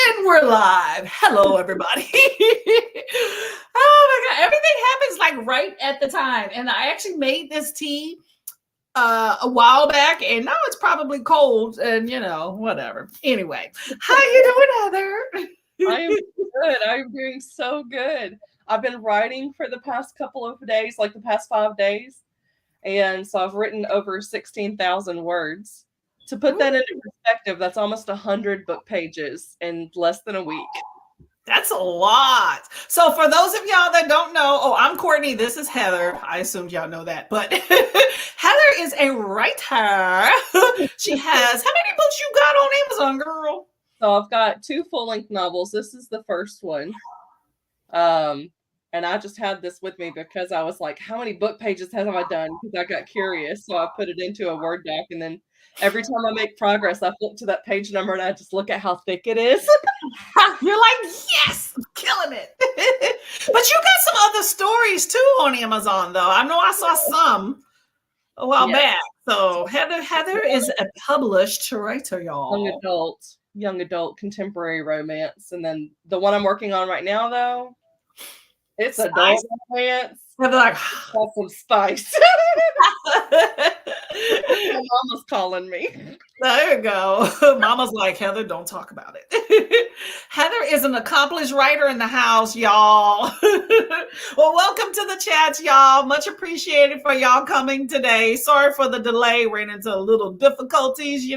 And we're live. Hello, everybody. Oh my God. Everything happens like right at the time. And I actually made this tea a while back, and now it's probably cold and whatever. Anyway, how you doing, Heather? I am good. I'm doing so good. I've been writing for the past couple of days, like the past 5 days. And so I've written over 16,000 words. To put that into perspective, that's almost 100 book pages in less than a week. That's a lot. So for those of y'all that don't know, I'm Courtney. This is Heather. I assumed y'all know that, but Heather is a writer. She has, how many books you got on Amazon, girl? So I've got 2 full-length novels. This is the first one. And I just had this with me because I was like, how many book pages have I done? Because I got curious. So I put it into a Word doc, and then every time I make progress, I flip to that page number and I just look at how thick it is. You're like, yes, I'm killing it. But you got some other stories too on Amazon, though. I know I saw some a while back. So Heather is a published writer, y'all. Young adult contemporary romance. And then the one I'm working on right now, though, it's adult romance. They're like, that's some spice. Mama's calling me. There you go. Mama's like, Heather, don't talk about it. Heather is an accomplished writer in the house, y'all. Well, welcome to the chats, y'all. Much appreciated for y'all coming today. Sorry for the delay. Ran into a little difficulties,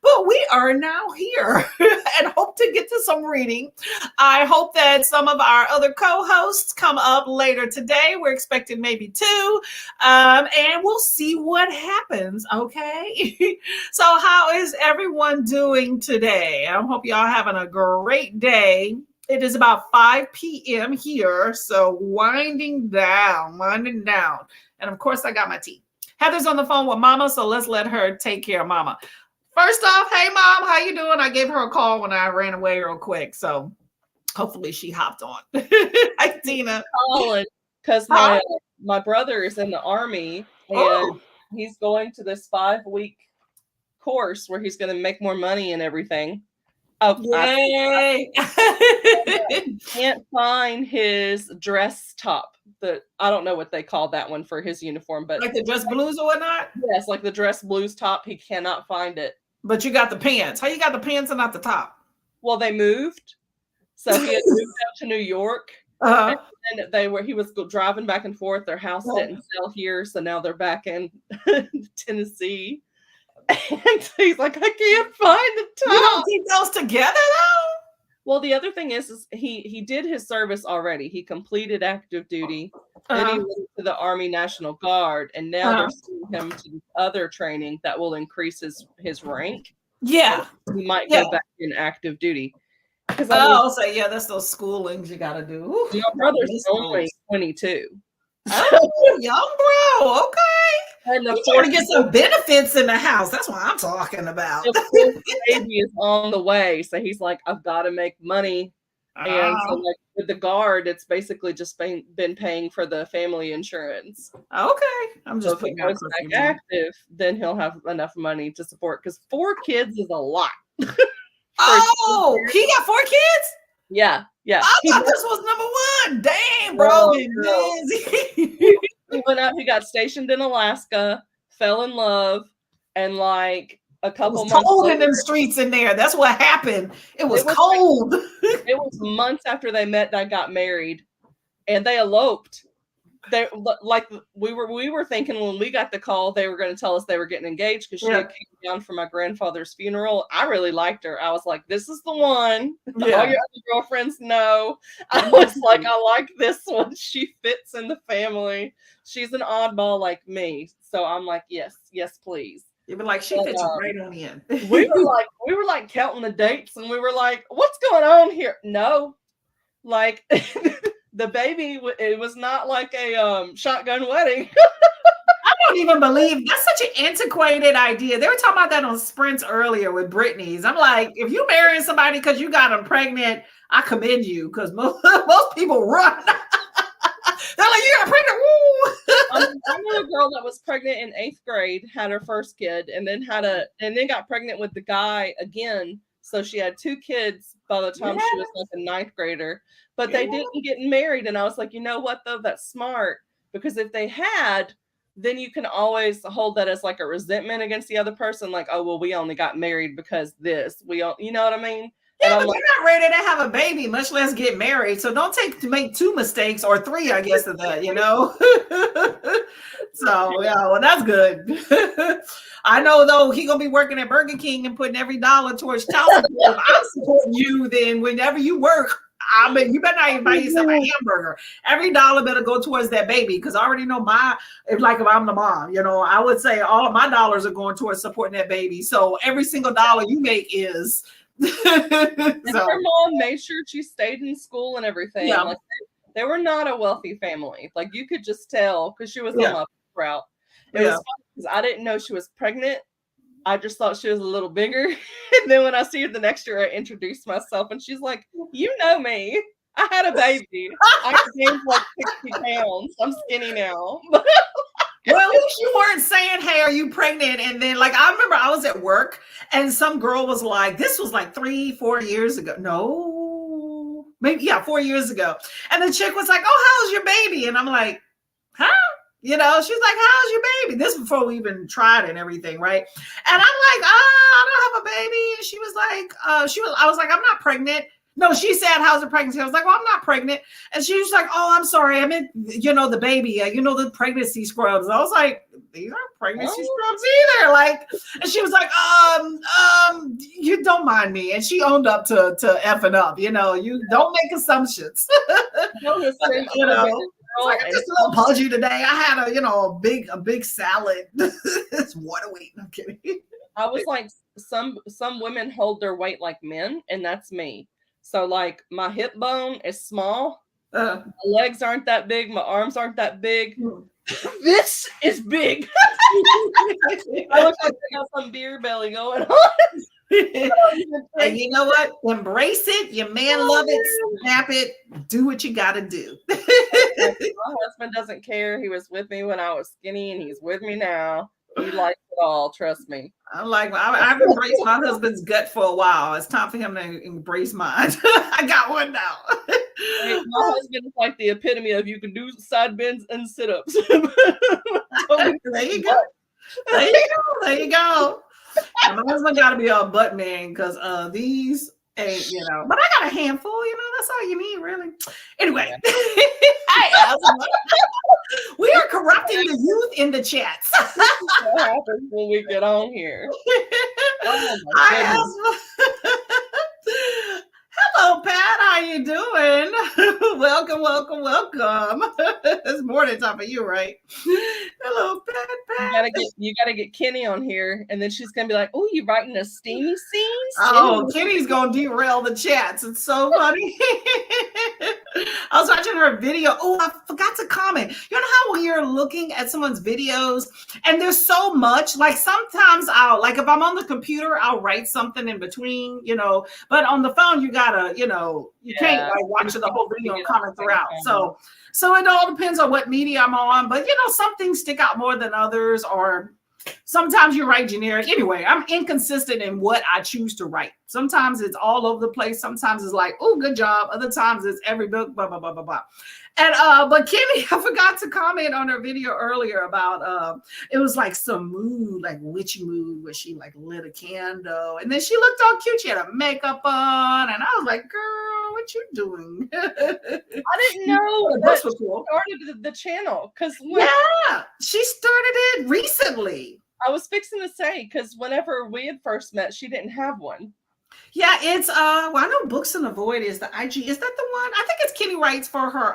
but we are now here and hope to get to some reading. I hope that some of our other co-hosts come up later today. We're expecting maybe 2, and we'll see what happens. Okay. So how is everyone doing today? I hope y'all having a great day. It is about 5 p.m. here, so winding down. And of course, I got my tea. Heather's on the phone with Mama, so let's let her take care of Mama. First off, hey, Mom, how you doing? I gave her a call when I ran away real quick, so hopefully she hopped on. Hi, Tina. Calling because my brother is in the Army, and he's going to this 5-week course where he's going to make more money and everything. Yay! I can't find his dress top. I don't know what they call that one for his uniform, but like the dress blues or whatnot. Yes, like the dress blues top. He cannot find it. But you got the pants. How you got the pants and not the top? Well, they moved, so he had moved out to New York. And he was driving back and forth. Their house didn't sell here, so now they're back in Tennessee. And he's like, I can't find the top. You don't keep those together though? Well, the other thing is he did his service already. He completed active duty. Then he went to the Army National Guard, and now they're sending him to other training that will increase his rank. Yeah. He might go back in active duty. So that's those schoolings you gotta do. My brother's only 22. Oh, young bro. Okay. And you trying to get some benefits in the house. That's what I'm talking about. The baby is on the way. So he's like, I've got to make money. And so like with the Guard, it's basically just been paying for the family insurance. Okay. I'm just putting if he goes back active, then he'll have enough money to support, because 4 kids is a lot. He got 4 kids? Yeah. I thought this was number 1. Damn, bro. He went out, he got stationed in Alaska, fell in love, and like a couple months cold in them streets in there. That's what happened. It was cold. It was months after they met that got married, and they eloped. They like we were thinking when we got the call they were going to tell us they were getting engaged, because she had came down for my grandfather's funeral. I really liked her. I was like, this is the one. All your other girlfriends know. I was like, I like this one. She fits in the family. She's an oddball like me. So I'm like, yes, please. You'd be like, she fits right on in. we were like counting the dates, and we were like, what's going on here? No, like the baby, it was not like a shotgun wedding. I don't even believe that's such an antiquated idea. They were talking about that on Sprints earlier with Britney's. I'm like, if you marrying somebody because you got them pregnant, I commend you, because most people run. They're like, you got pregnant. Woo! I knew a girl that was pregnant in 8th grade, had her first kid, and then got pregnant with the guy again. So she had 2 kids by the time she was like a 9th grader, but they didn't get married. And I was like, you know what though? That's smart, because if they had, then you can always hold that as like a resentment against the other person. Like, oh, well, we only got married because you know what I mean? Yeah, but you're not ready to have a baby, much less get married. So don't make 2 mistakes, or 3, I guess, of that, you know? So, yeah, well, that's good. I know, though, he going to be working at Burger King and putting every dollar towards child support. If I'm supporting you, then whenever you work, I mean, you better not even buy yourself a hamburger. Every dollar better go towards that baby, because I already know if I'm the mom, you know, I would say all of my dollars are going towards supporting that baby. So every single dollar you make is... And her mom made sure she stayed in school and everything. Yeah. Like, they were not a wealthy family. Like, you could just tell, because she was on my route. It was funny because I didn't know she was pregnant. I just thought she was a little bigger. And then when I see her the next year, I introduced myself, and she's like, "You know me. I had a baby. I gained like 60 pounds. I'm skinny now." Well, at least you weren't saying, "Hey, are you pregnant?" And then, like, I remember I was at work and some girl was like, this was like 3-4 years ago. No, maybe, 4 years ago. And the chick was like, "Oh, how's your baby?" And I'm like, "Huh?" You know, she's like, "How's your baby?" This before we even tried and everything, right? And I'm like, "I don't have a baby." And she was like, I was like, "I'm not pregnant." No, she said, "How's the pregnancy?" I was like, "Well, I'm not pregnant." And she was like, "Oh, I'm sorry. I meant, the baby, the pregnancy scrubs." I was like, "These aren't pregnancy scrubs either." Like, and she was like, "You don't mind me." And she owned up to effing up, you don't make assumptions. It's like, I'm just a little pudgy today. I had a big salad. It's water weight. I'm kidding. I was like, some women hold their weight like men, and that's me. So, like, my hip bone is small. My legs aren't that big. My arms aren't that big. This is big. I look like I got some beer belly going on. And you know what? Embrace it. Your man love it. Snap it. Do what you got to do. My husband doesn't care. He was with me when I was skinny, and he's with me now. He likes it all. Trust me. I'm like, I've embraced my husband's gut for a while. It's time for him to embrace mine. I got one now. My husband is like the epitome of, you can do side bends and sit-ups. There you go. There you go. And my husband got to be a butt man, because these ain't, but I got a handful, that's all you need, really. Anyway, we are corrupting the youth in the chats. What happens when we get on here? Hello, Pat. How you doing? Welcome. It's morning time for you, right? Hello, Pat. You gotta get Kenny on here, and then she's gonna be like, "Oh, you writing a steamy scene?" Oh, Kenny's gonna derail the chats. It's so funny. I was watching her video. Oh, I forgot to comment. You know how when you're looking at someone's videos and there's so much, like sometimes if I'm on the computer, I'll write something in between, but on the phone, you gotta, you can't like watch the whole video and comment throughout. So it all depends on what media I'm on, but some things stick out more than others, or sometimes you write generic. Anyway, I'm inconsistent in what I choose to write. Sometimes it's all over the place. Sometimes it's like, "Oh, good job." Other times it's every book, blah, blah, blah, blah, blah. And but Kenny, I forgot to comment on her video earlier about it was like some mood, like witchy mood, where she like lit a candle, and then she looked all cute. She had her makeup on, and I was like, "Girl, what you doing?" I didn't know that she started the channel, because she started it recently. I was fixing to say, because whenever we had first met, she didn't have one. Yeah, it's I know Books in the Void is the IG. Is that the one? I think it's Kenny writes for her.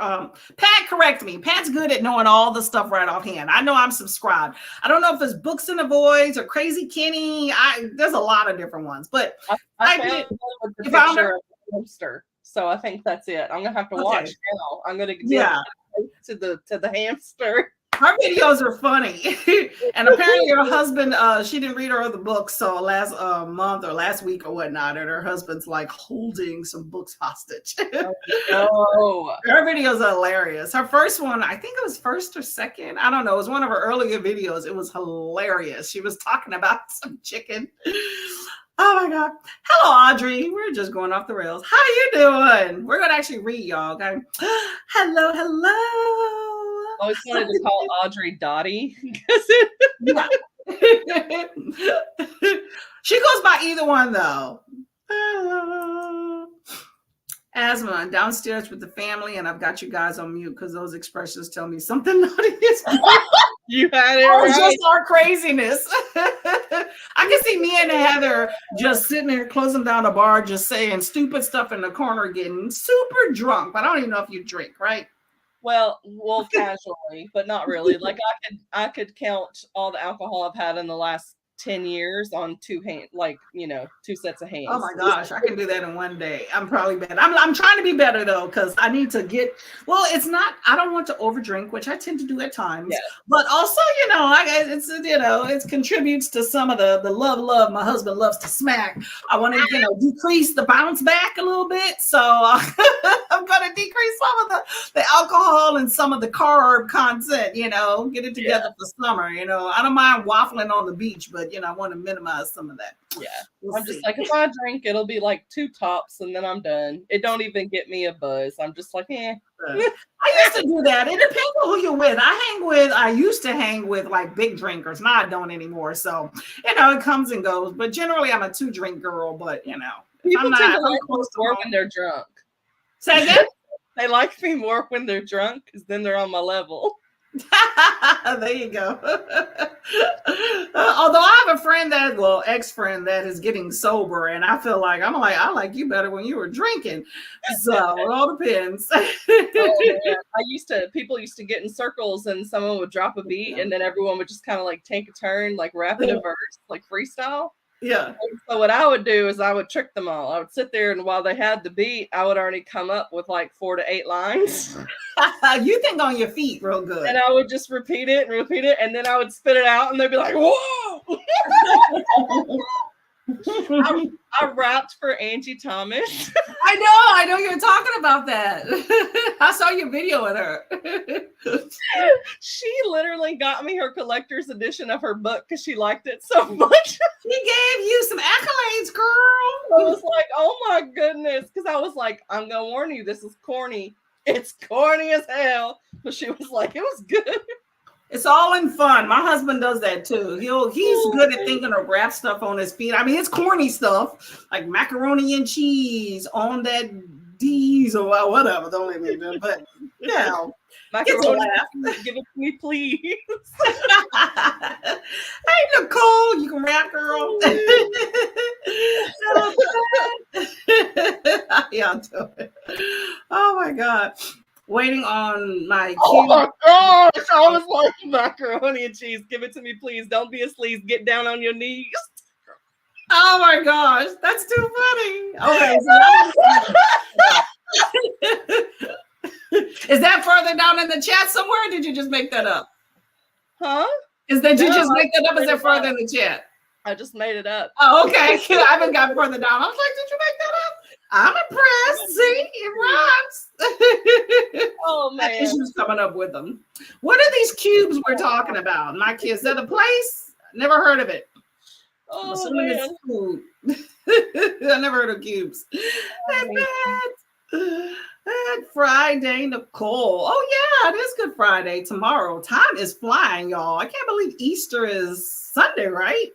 Pat, correct me. Pat's good at knowing all the stuff right offhand. I know I'm subscribed. I don't know if it's Books in the Voids or Crazy Kenny. There's a lot of different ones, but I found her hamster. So I think that's it. I'm gonna have to watch now. I'm gonna get to the hamster. Her videos are funny. And apparently her husband, she didn't read her other books. So last month or last week or whatnot, and her husband's like holding some books hostage. Oh, Her videos are hilarious. Her first one, I think it was first or second. I don't know. It was one of her earlier videos. It was hilarious. She was talking about some chicken. Oh my God. Hello, Audrey. We're just going off the rails. How you doing? We're going to actually read y'all, okay? Hello, hello. I always wanted to call Audrey Dottie. Yeah. She goes by either one, though. Asthma, I'm downstairs with the family, and I've got you guys on mute because those expressions tell me something naughty is You had it right. Just our craziness. I can see me and Heather just sitting there closing down a bar, just saying stupid stuff in the corner, getting super drunk. But I don't even know if you drink, right? Well, casually, but not really. Like I could count all the alcohol I've had in the last 10 years on two hands, like, two sets of hands. Oh my gosh, I can do that in one day. I'm probably bad. I'm trying to be better though, because I need to get, well, it's not, I don't want to overdrink, which I tend to do at times, but also, it contributes to some of the love my husband loves to smack. I want to, decrease the bounce back a little bit. So I'm going to decrease some of the alcohol and some of the carb content, get it together for summer, I don't mind waffling on the beach, but I want to minimize some of that. Yeah. I'm just like, if I drink, it'll be like 2 tops and then I'm done. It don't even get me a buzz. I'm just like, I used to do that. It depends on who you're with. I used to hang with like big drinkers. Now I don't anymore. So, it comes and goes. But generally I'm a 2-drink girl, but people tend to like me more when they're drunk. Say again? They like me more when they're drunk because then they're on my level. There you go. Although I have a friend ex-friend that is getting sober, and I feel like I like you better when you were drinking. So it all depends. People used to get in circles and someone would drop a beat and then everyone would just kind of like take a turn, like rapping a verse, like freestyle. Yeah. And so what I would do is I would trick them all. I would sit there and while they had the beat, I would already come up with like 4 to 8 lines. You think on your feet real good. And I would just repeat it, and then I would spit it out and they'd be like, whoa! I rapped for Angie Thomas. I know you were talking about that. I saw your video with her. She literally got me her collector's edition of her book because she liked it so much. She gave you some accolades, girl. I was like, oh my goodness. Because I was like, I'm going to warn you, this is corny. It's corny as hell. But she was like, it was good. It's all in fun. My husband does that too. He's good at thinking of rap stuff on his feet. I mean, it's corny stuff like macaroni and cheese on that D's or whatever. Don't let me do it. But macaroni, give it to me, please. Hey, Nicole, you can rap, girl. Yeah, I'll do it. Oh my God. Waiting on my Oh my gosh, I was like, macaroni and cheese, give it to me, please. Don't be a sleaze. Get down on your knees. Oh my gosh, that's too funny. Okay. Is that further down in the chat somewhere? Or did you just make that up? Huh? Did you just make that up? Is that further in the chat? I just made it up. Oh, okay. I haven't got further down. I was like, did you make that up? I'm impressed. See, it rhymes. Oh man, she was coming up with them. What are these cubes we're talking about? My kids, is that a place? Never heard of it. Oh man, it's food. I never heard of cubes. Good Friday, Nicole. Oh yeah, it is Good Friday tomorrow. Time is flying, y'all. I can't believe Easter is Sunday, right?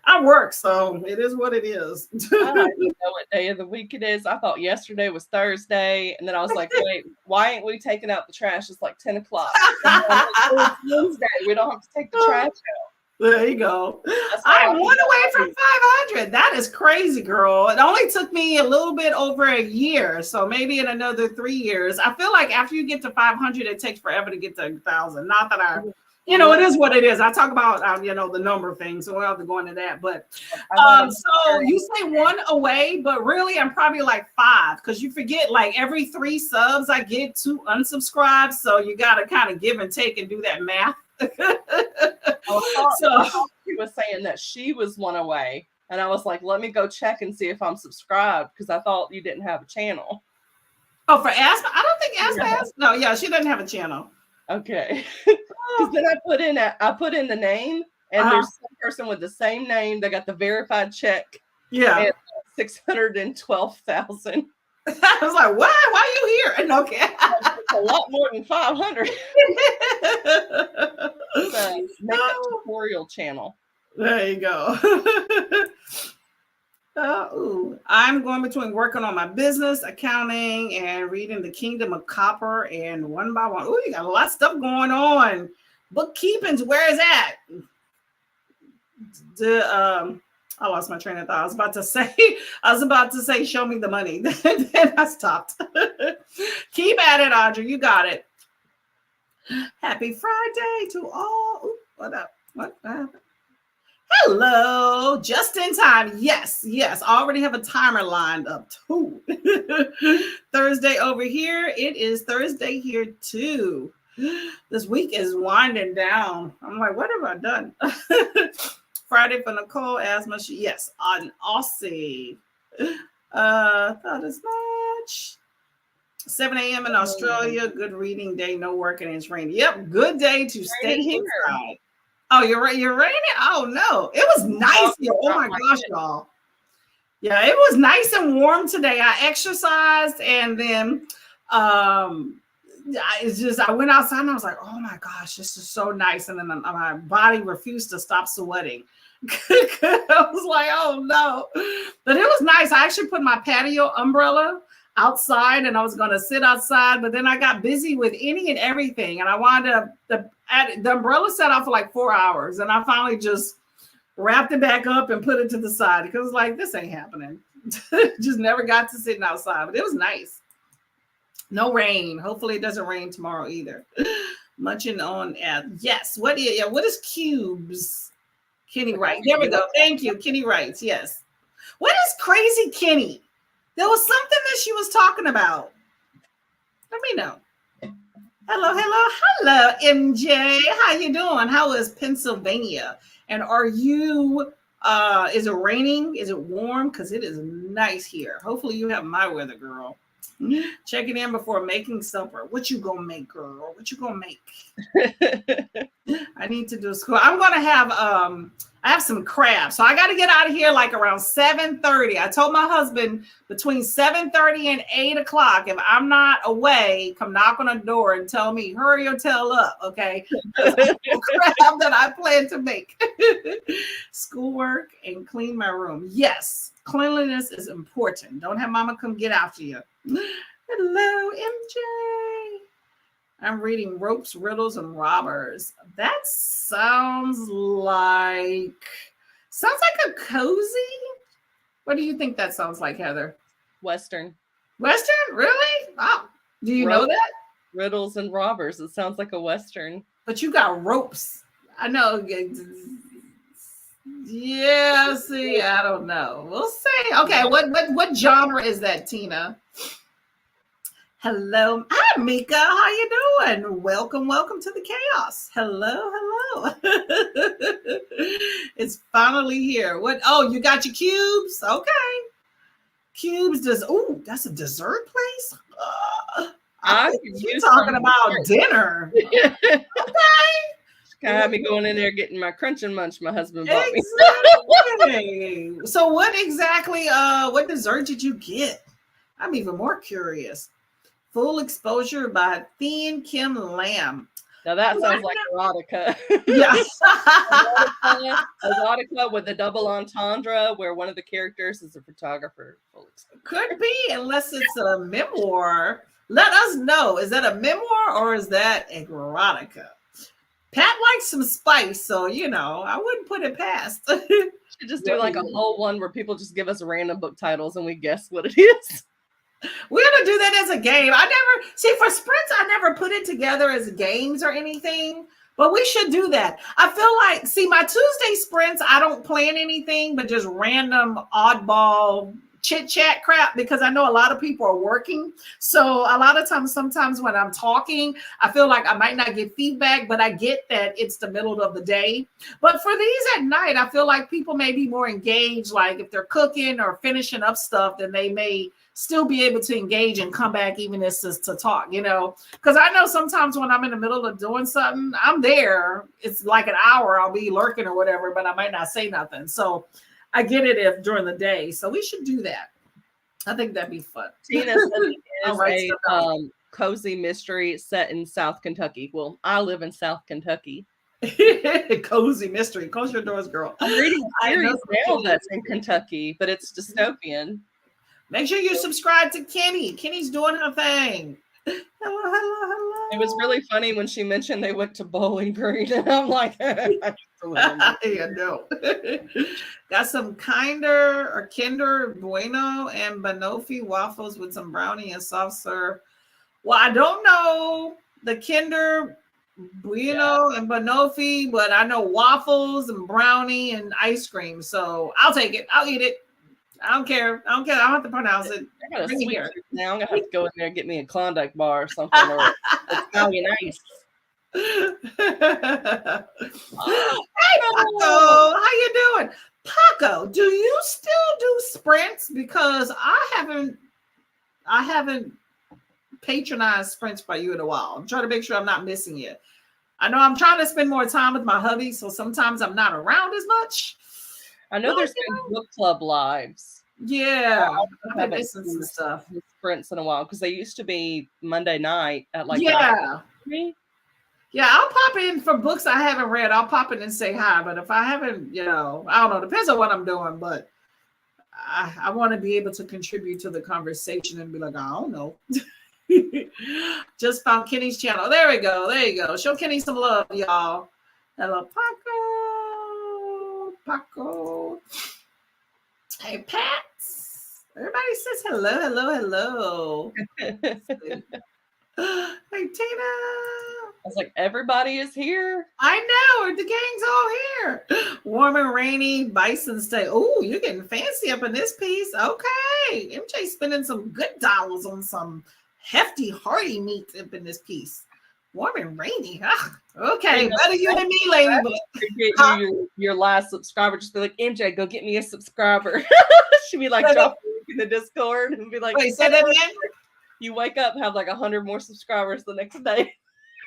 I work, so it is what it is. I don't even know what day of the week it is. I thought yesterday was Thursday, and then I was like, wait, why ain't we taking out the trash? It's like 10 o'clock. It's Wednesday. We don't have to take the trash out. There you go. I'm 1 away from 500. That is crazy, girl. It only took me a little bit over a year, so maybe in another 3 years. I feel like after you get to 500, it takes forever to get to 1,000. Not that it is what it is. I talk about, the number thing, so we'll have to go into that. But so you say 1 away, but really I'm probably like 5 because you forget like every 3 subs I get 2 unsubscribes. So you got to kind of give and take and do that math. So, I thought she was saying that she was one away. And I was like, let me go check and see if I'm subscribed because I thought you didn't have a channel. oh, for Asma? I don't think Asma Yeah. has. No, yeah, she doesn't have a channel. Okay. Because then I put in the name, and there's some person with the same name that got the verified check. Yeah. And 612,000. I was like, what? Why are you here? And okay. It's a lot more than 500. It's a makeup tutorial channel. There you go. I'm going between working on my business, accounting, and reading The Kingdom of Copper, and one by one. Oh, you got a lot of stuff going on. Bookkeeping's where is that? I lost my train of thought. I was about to say, show me the money. Then I stopped. Keep at it, Audrey. You got it. Happy Friday to all. Ooh, what up? What happened? Hello, just in time. Yes. I already have a timer lined up too. Thursday over here. It is Thursday here too. This week is winding down. I'm like, what have I done? Friday for Nicole, Asma. Yes, on Aussie. Thought as much. 7 a.m. in Australia. Good reading day. No working. It's raining. Yep, good day to stay inside. Oh, you're right. You're raining? Oh no. It was nice here. Oh my gosh, y'all. Yeah, it was nice and warm today. I exercised and then I went outside and I was like, oh my gosh, this is so nice. And then my body refused to stop sweating. I was like, oh no. But it was nice. I actually put my patio umbrella outside and I was going to sit outside, but then I got busy with any and everything. And I wanted the umbrella sat out for like 4 hours. And I finally just wrapped it back up and put it to the side because like, this ain't happening. Just never got to sitting outside, but it was nice. No rain. Hopefully it doesn't rain tomorrow either. Munching on yes. What is cubes? Kenny writes. There we go. Thank you. Kenny writes. Yes. What is crazy Kenny? There was something that she was talking about. Let me know. Hello, MJ. How you doing? How is Pennsylvania? And are you, is it raining? Is it warm? Because it is nice here. Hopefully you have my weather, girl. Checking in before making supper. What you gonna make, girl? What you gonna make? I need to do school. I'm gonna have I have some crabs. So I got to get out of here like around 7:30. I told my husband between 7:30 and 8 o'clock, if I'm not away, come knock on the door and tell me, hurry or tell up, okay? Crab that I plan to make. Schoolwork and clean my room. Yes, cleanliness is important. Don't have mama come get after you. Hello, MJ. I'm reading Ropes, Riddles, and Robbers. That sounds like a cozy. What do you think that sounds like, Heather? Western. Western? Really? Oh, do you know that? Riddles and Robbers. It sounds like a Western. But you got ropes. I know. Yeah, see, I don't know. We'll see. Okay, what genre is that, Tina? Hello. Hi, Mika. How you doing? Welcome to the chaos. Hello. It's finally here. What? Oh, you got your cubes? Okay. Cubes that's a dessert place? I think you're talking about dinner. Okay. Got me going in there getting my crunch and munch my husband bought me. So what exactly, what dessert did you get? I'm even more curious. Full Exposure by Thin Kim Lam. Now that sounds like erotica. Yes. Erotica with a double entendre where one of the characters is a photographer. Could be, unless it's a memoir. Let us know. Is that a memoir or is that erotica? Pat likes some spice, so I wouldn't put it past. Should just do like a whole one where people just give us random book titles and we guess what it is. We're gonna do that as a game. For sprints, I never put it together as games or anything, but we should do that. I feel like, my Tuesday sprints, I don't plan anything, but just random oddball chit chat crap because I know a lot of people are working. So a lot of times, sometimes when I'm talking, I feel like I might not get feedback, but I get that it's the middle of the day. But for these at night, I feel like people may be more engaged. Like if they're cooking or finishing up stuff, then they may still be able to engage and come back even if it's to talk, because I know sometimes when I'm in the middle of doing something, I'm there. It's like an hour, I'll be lurking or whatever, but I might not say nothing. So I get it if during the day. So we should do that. I think that'd be fun. Tina said it is a cozy mystery set in South Kentucky. Well, I live in South Kentucky. Cozy mystery. Close your doors, girl. I'm reading a series now that's in Kentucky, but it's dystopian. Make sure you subscribe to Kenny. Kenny's doing her thing. Hello. It was really funny when she mentioned they went to Bowling Green, and I'm like, yeah, no. Got some Kinder Bueno and Banoffee waffles with some brownie and soft serve. Well, I don't know the Kinder Bueno and Banoffee, but I know waffles and brownie and ice cream. So I'll take it. I'll eat it. I don't care. I don't have to pronounce it. I got a sweet tooth now. I'm gonna have to go in there and get me a Klondike bar or something, or Italian ice. Hey, Paco, how you doing? Paco, do you still do sprints? Because I haven't patronized sprints by you in a while. I'm trying to make sure I'm not missing it. I know I'm trying to spend more time with my hubby, so sometimes I'm not around as much. I know there's been book club lives. Yeah, I've been missing some stuff. Sprints in a while because they used to be Monday night at like Yeah, I'll pop in for books I haven't read. I'll pop in and say hi. But if I haven't, I don't know. Depends on what I'm doing. But I want to be able to contribute to the conversation and be like, I don't know. Just found Kenny's channel. There we go. There you go. Show Kenny some love, y'all. Hello, Paco. Hey, Pats. Everybody says hello. Hey, Tina. I was like, everybody is here. I know. The gang's all here. Warm and rainy. Bison stay. Oh, you're getting fancy up in this piece. Okay. MJ spending some good dollars on some hefty, hearty meat up in this piece. Warm and rainy. Okay, better you than me, lady. Get your last subscriber. Just be like, MJ, go get me a subscriber. She'd be like, drop in the Discord and be like, wait, say that again. You wake up, have like 100 more subscribers the next day.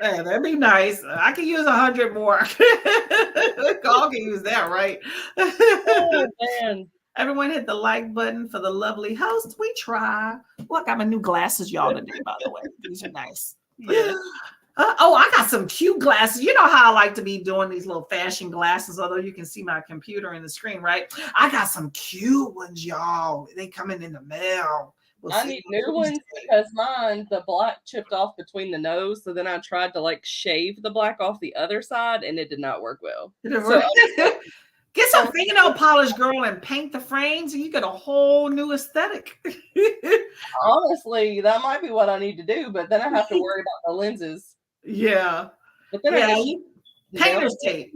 Yeah, that'd be nice. I can use 100 more. All can use that, right? Oh, man. Everyone hit the like button for the lovely host. We try. Well, I got my new glasses, y'all, today, by the way. These are nice. Yeah. I got some cute glasses. You know how I like to be doing these little fashion glasses, although you can see my computer in the screen, right? I got some cute ones, y'all. They coming in the mail. I need new ones because mine, the black chipped off between the nose. So then I tried to like shave the black off the other side and it did not work well. So, get some fingernail polish, girl, and paint the frames and you get a whole new aesthetic. Honestly, that might be what I need to do, but then I have to worry about the lenses. Yeah. But then painter's tape.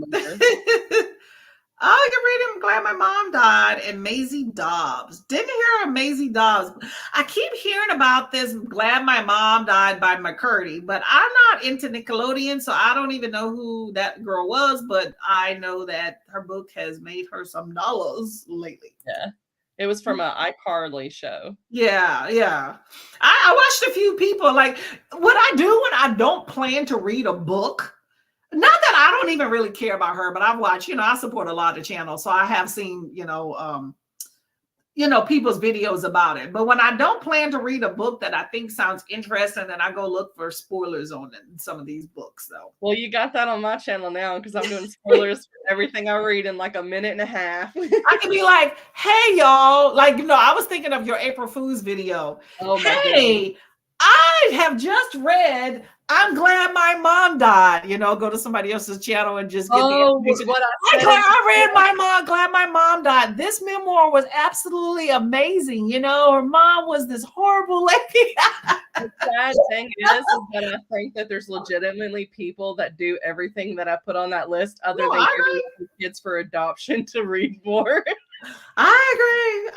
Oh, you're reading Glad My Mom Died and Maisie Dobbs. Didn't hear of Maisie Dobbs. I keep hearing about this Glad My Mom Died by McCurdy, but I'm not into Nickelodeon, so I don't even know who that girl was, but I know that her book has made her some dollars lately. Yeah. It was from an iCarly show. Yeah. I watched a few people, like what I do when I don't plan to read a book. Not that I don't even really care about her, but I've watched, I support a lot of channels. So I have seen, people's videos about it. But when I don't plan to read a book that I think sounds interesting, then I go look for spoilers on it in some of these books, though. Well, you got that on my channel now because I'm doing spoilers for everything I read in like a minute and a half. I can be like, hey, y'all. Like, I was thinking of your April Fool's video. Oh, my goodness. I have just read I'm Glad My Mom Died. Go to somebody else's channel and just get the information. What I read Glad My Mom Died. This memoir was absolutely amazing. Her mom was this horrible lady. The sad thing is that I think that there's legitimately people that do everything that I put on that list other than giving kids for adoption to read more. I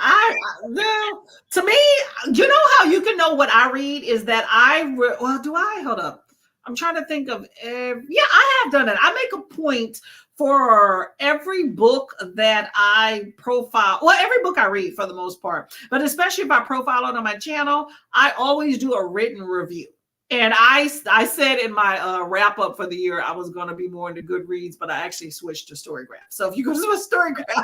agree. No, to me, you know how you can know what I read is that well, do I? Hold up. I'm trying to think of, yeah, I have done it. I make a point for every book that I profile, well, every book I read for the most part, but especially if I profile it on my channel, I always do a written review. And I said in my wrap up for the year, I was going to be more into Goodreads, but I actually switched to Storygraph. So if you go to a Storygraph,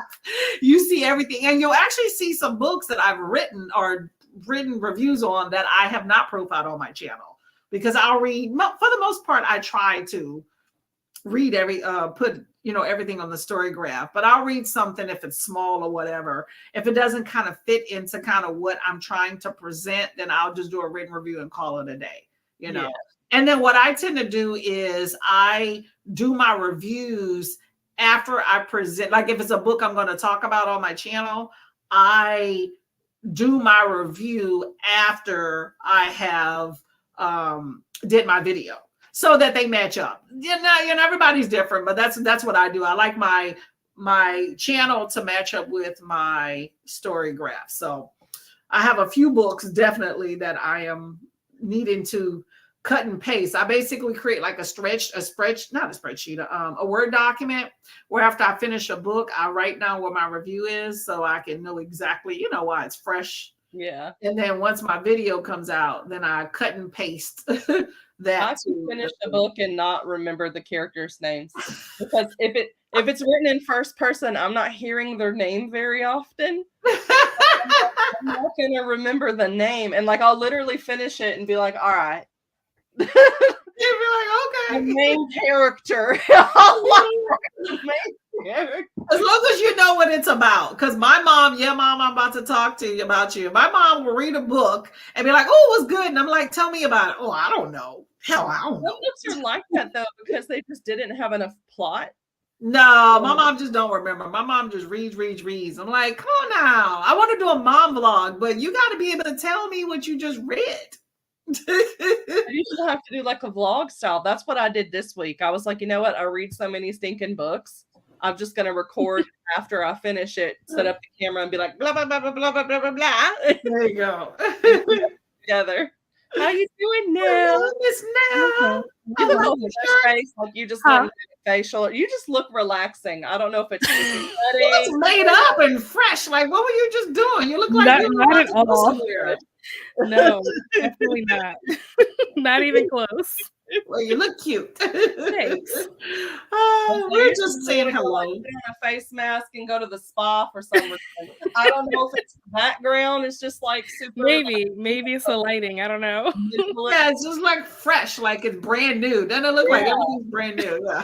you see everything. And you'll actually see some books that I've written or written reviews on that I have not profiled on my channel. Because I'll read, for the most part, I try to read put everything on the Storygraph, but I'll read something if it's small or whatever. If it doesn't kind of fit into kind of what I'm trying to present, then I'll just do a written review and call it a day. Yeah. And then what I tend to do is I do my reviews after I present. Like if it's a book I'm going to talk about on my channel, I do my review after I have did my video so that they match up. Everybody's different, but that's what I do. I like my channel to match up with my Storygraph. So I have a few books definitely that I am needing to cut and paste. I basically create like a Word document where after I finish a book, I write down what my review is so I can know exactly, why it's fresh. Yeah. And then once my video comes out, then I cut and paste that. I can finish the book and not remember the characters' names because if it's written in first person, I'm not hearing their name very often. I'm not gonna remember the name, and like I'll literally finish it and be like, "All right." You'd be like, okay. The main character. As long as you know what it's about. Because my mom, Mom, I'm about to talk to you about you. My mom will read a book and be like, oh, it was good. And I'm like, tell me about it. Oh, I don't know. Hell, I don't know. Some books are like that though, because they just didn't have enough plot. No, my mom just don't remember. My mom just reads. I'm like, come on now. I want to do a mom vlog, but you got to be able to tell me what you just read. You should have to do like a vlog style. That's what I did this week. I was like, you know what? I read so many stinking books. I'm just going to record after I finish it, set up the camera and be like, blah, blah, blah, blah, blah, blah, blah, blah. There you go. Together. How you doing now? Miss Nell. You look on face like you just went facial. You just look relaxing. I don't know if it's you look made up and fresh. Like, what were you just doing? You look like you not at all. No, definitely not. Not even close. Well, you look cute. Thanks. We're just saying hello. Put on a face mask and go to the spa for some reason. I don't know if it's the background. It's just like super. Maybe it's the lighting. I don't know. Yeah, it's just like fresh, like it's brand new. Doesn't it look like everything's brand new? Yeah.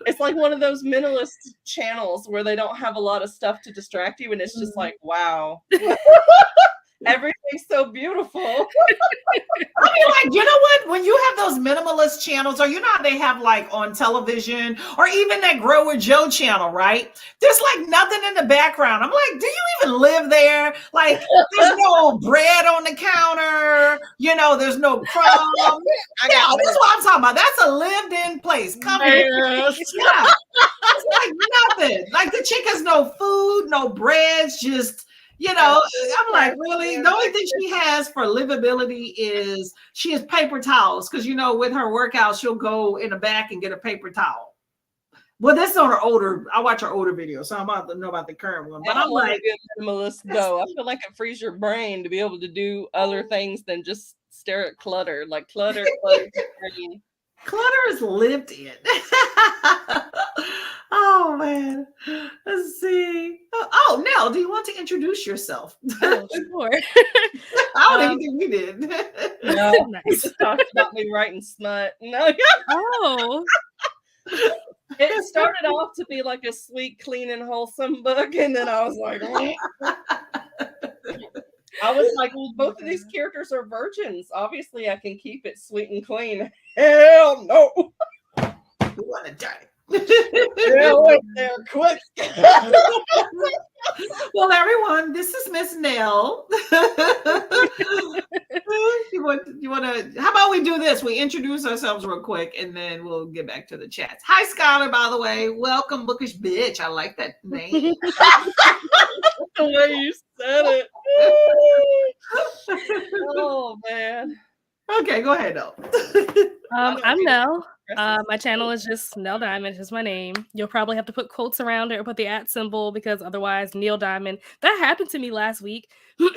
It's like one of those minimalist channels where they don't have a lot of stuff to distract you, and it's just like, wow. Everything's so beautiful. I mean, like, you know what? When you have those minimalist channels, or they have like on television, or even that Grower Joe channel, right? There's like nothing in the background. I'm like, do you even live there? Like, there's no bread on the counter. There's no crumbs. Yeah, that's what I'm talking about. That's a lived-in place. Come here. Yeah. It's like nothing. Like the chick has no food, no breads, just. I'm like, really? The only thing she has for livability is she has paper towels. Because, with her workouts, she'll go in the back and get a paper towel. Well, that's on I watch her older videos, so I'm about to know about the current one. But I'm like, minimalist though. I feel like it frees your brain to be able to do other things than just stare at clutter. Like clutter. Clutter is lived in. Oh man, let's see. Oh, Nell, do you want to introduce yourself? Oh, sure. I don't even think you did. No, nice. Talked about me writing smut. No. Oh. It started off to be like a sweet, clean, and wholesome book, and then I was like, well, both of these characters are virgins. Obviously, I can keep it sweet and clean. Hell no. You want to die. Wait there, quick. Well, everyone, this is Miss Nell. She you want to? How about we do this? We introduce ourselves real quick, and then we'll get back to the chats. Hi, Skylar. By the way, welcome, bookish bitch. I like that name. The way you said it. Oh man. Okay, go ahead, though. I'm Nell. My channel is just Nell Diamond, just my name. You'll probably have to put quotes around it or put the @ symbol because otherwise Neil Diamond. That happened to me last week.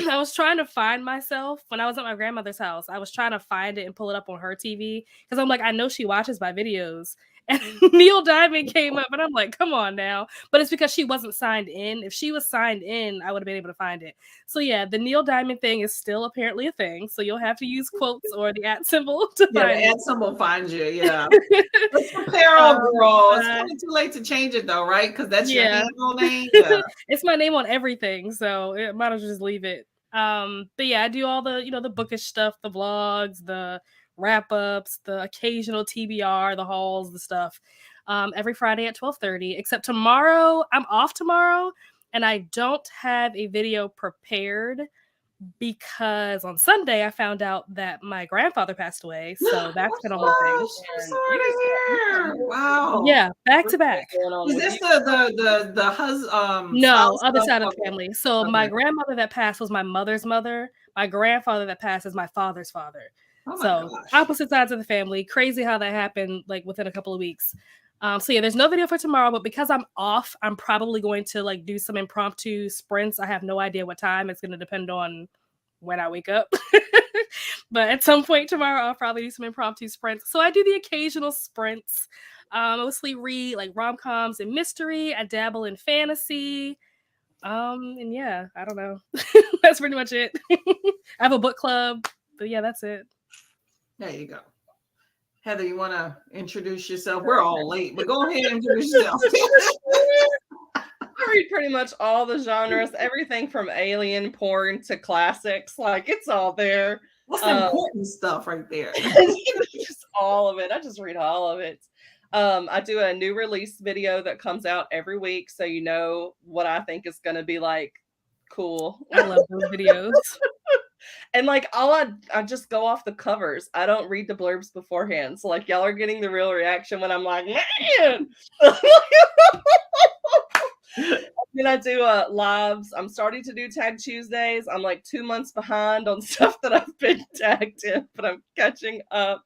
I was trying to find myself when I was at my grandmother's house. I was trying to find it and pull it up on her TV because I'm like, I know she watches my videos. And Neil Diamond came up and I'm like, come on now. But it's because she wasn't signed in. If she was signed in, I would have been able to find it. So yeah, the Neil Diamond thing is still apparently a thing. So you'll have to use quotes or the @ symbol to find it. The @ symbol finds you, yeah. It's Apparel Girl. It's kind of too late to change it though, right? Because that's your handle name. Yeah. It's my name on everything, so it might as well just leave it. But yeah, I do all the, the bookish stuff, the vlogs, the wrap-ups, the occasional TBR, the hauls, the stuff. Every Friday at 12:30, except tomorrow. I'm off tomorrow, and I don't have a video prepared because on Sunday I found out that my grandfather passed away. So that's been a whole thing. I'm sorry to hear. Wow. Yeah, back to back. Is this the husband? No, other side of the family. So my grandmother that passed was my mother's mother. My grandfather that passed is my father's father. So opposite sides of the family. Crazy how that happened like within a couple of weeks. So yeah, there's no video for tomorrow, but because I'm off, I'm probably going to like do some impromptu sprints. I have no idea what time. It's going to depend on when I wake up. But at some point tomorrow, I'll probably do some impromptu sprints. So I do the occasional sprints. Mostly read like rom-coms and mystery. I dabble in fantasy. And yeah, I don't know. That's pretty much it. I have a book club, but yeah, that's it. There you go. Heather, you want to introduce yourself? We're all late, but go ahead and introduce yourself. I read pretty much all the genres, everything from alien porn to classics. Like, it's all there. What's the important stuff right there? Just all of it. I just read all of it. I do a new release video that comes out every week, so you know what I think is going to be like cool. I love those videos. And like I just go off the covers. I don't read the blurbs beforehand. So like y'all are getting the real reaction when I'm like, man. Then I do lives. I'm starting to do Tag Tuesdays. I'm like 2 months behind on stuff that I've been tagged in, but I'm catching up.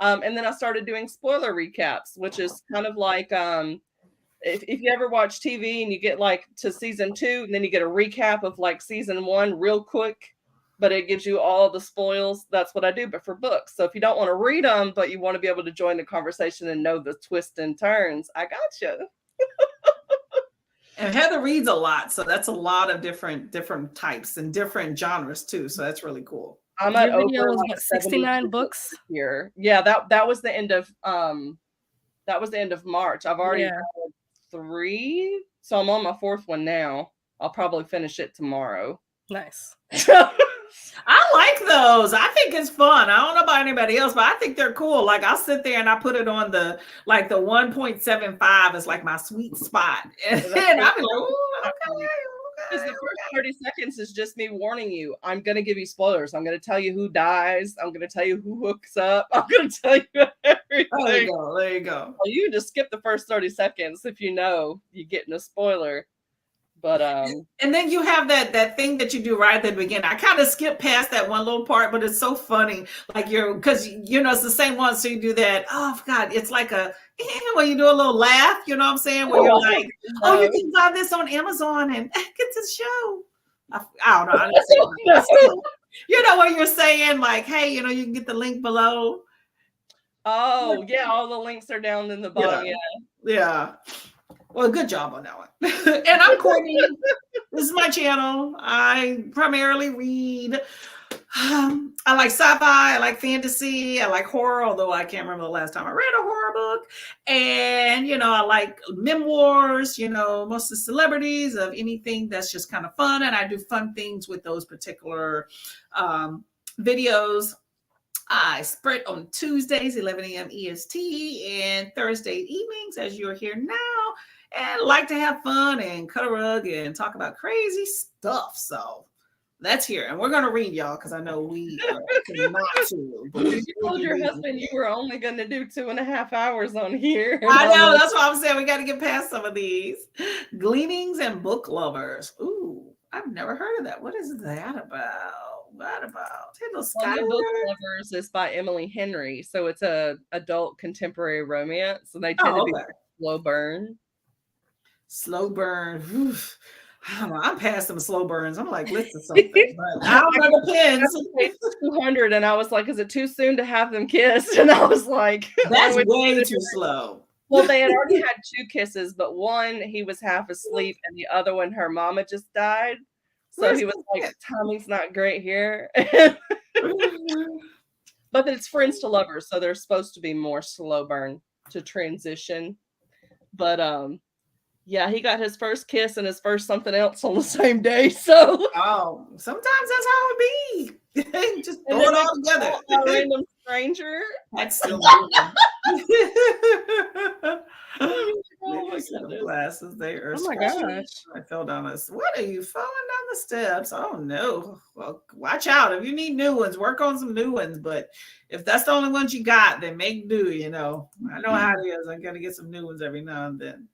And then I started doing spoiler recaps, which is kind of like if you ever watch TV and you get like to season 2 and then you get a recap of like season 1 real quick, but it gives you all the spoils. That's what I do, but for books. So if you don't want to read them, but you want to be able to join the conversation and know the twists and turns, I got you. And Heather reads a lot, so that's a lot of different types and different genres too. So that's really cool. I'm at over like 69 books here. Yeah, that was the end of March. I've already read 3, so I'm on my 4th one now. I'll probably finish it tomorrow. Nice. I like those. I think it's fun. I don't know about anybody else, but I think they're cool. Like I'll sit there and I put it on the 1.75 is like my sweet spot. And then I'll be like, ooh, okay. Because the first 30 seconds is just me warning you. I'm going to give you spoilers. I'm going to tell you who dies. I'm going to tell you who hooks up. I'm going to tell you everything. There you go. Well, you just skip the first 30 seconds if you know you're getting a spoiler. But and then you have that thing that you do right at the beginning. I kind of skip past that one little part, but it's so funny. Like because it's the same one. So you do that. Oh God, it's like where you do a little laugh. You know what I'm saying? Where you're like, oh, you can buy this on Amazon and get this show. I don't know. You know what you're saying? Like, hey, you can get the link below. Oh yeah, all the links are down in the bottom. Yeah. Well, good job on that one. And I'm Courtney. This is my channel. I primarily read. I like sci-fi. I like fantasy. I like horror, although I can't remember the last time I read a horror book. And, I like memoirs, most of the celebrities of anything that's just kind of fun. And I do fun things with those particular videos. I spread on Tuesdays, 11 a.m. EST, and Thursday evenings, as you're here now. And like to have fun and cut a rug and talk about crazy stuff. So Let's hear it. And we're going to read, y'all, because I know we not to. But you told your husband you were only going to do 2.5 hours on here. I know. That's what I'm saying. We got to get past some of these. Gleanings and book lovers. Ooh, I've never heard of that. What is that about? What about? Hello, Skylar. Book Lovers is by Emily Henry. So it's a adult contemporary romance. And they tend to be slow burn. Slow burn. Oof. I don't know. I'm past them slow burns. I'm like, listen something. But I don't know, depends. 200, and I was like, is it too soon to have them kissed? And I was like, that's way too slow. Well, they had already had 2 kisses, but one he was half asleep, and the other one her mama just died. So he was like, timing's not great here. But it's friends to lovers, so they're supposed to be more slow burn to transition. But yeah, he got his first kiss and his first something else on the same day. So sometimes that's how it be. Just throw it all together. A random stranger. That's still glasses. They are. Oh my gosh! I fell down this. What are you falling down the steps? Oh no! Well, watch out. If you need new ones, work on some new ones. But if that's the only ones you got, then make do. I know how it is. I'm gonna get some new ones every now and then.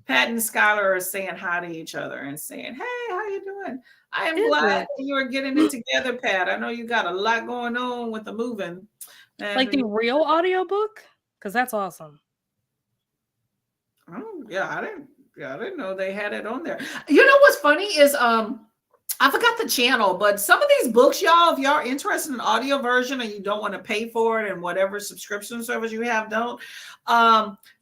Pat and Skylar are saying hi to each other and saying, "Hey, how you doing? I am glad that you are getting it together, Pat. I know you got a lot going on with the moving." And like the real audiobook? Because that's awesome. Oh, yeah, I didn't know they had it on there. You know what's funny is I forgot the channel, but some of these books, y'all, if y'all are interested in audio version and you don't want to pay for it and whatever subscription service you have, don't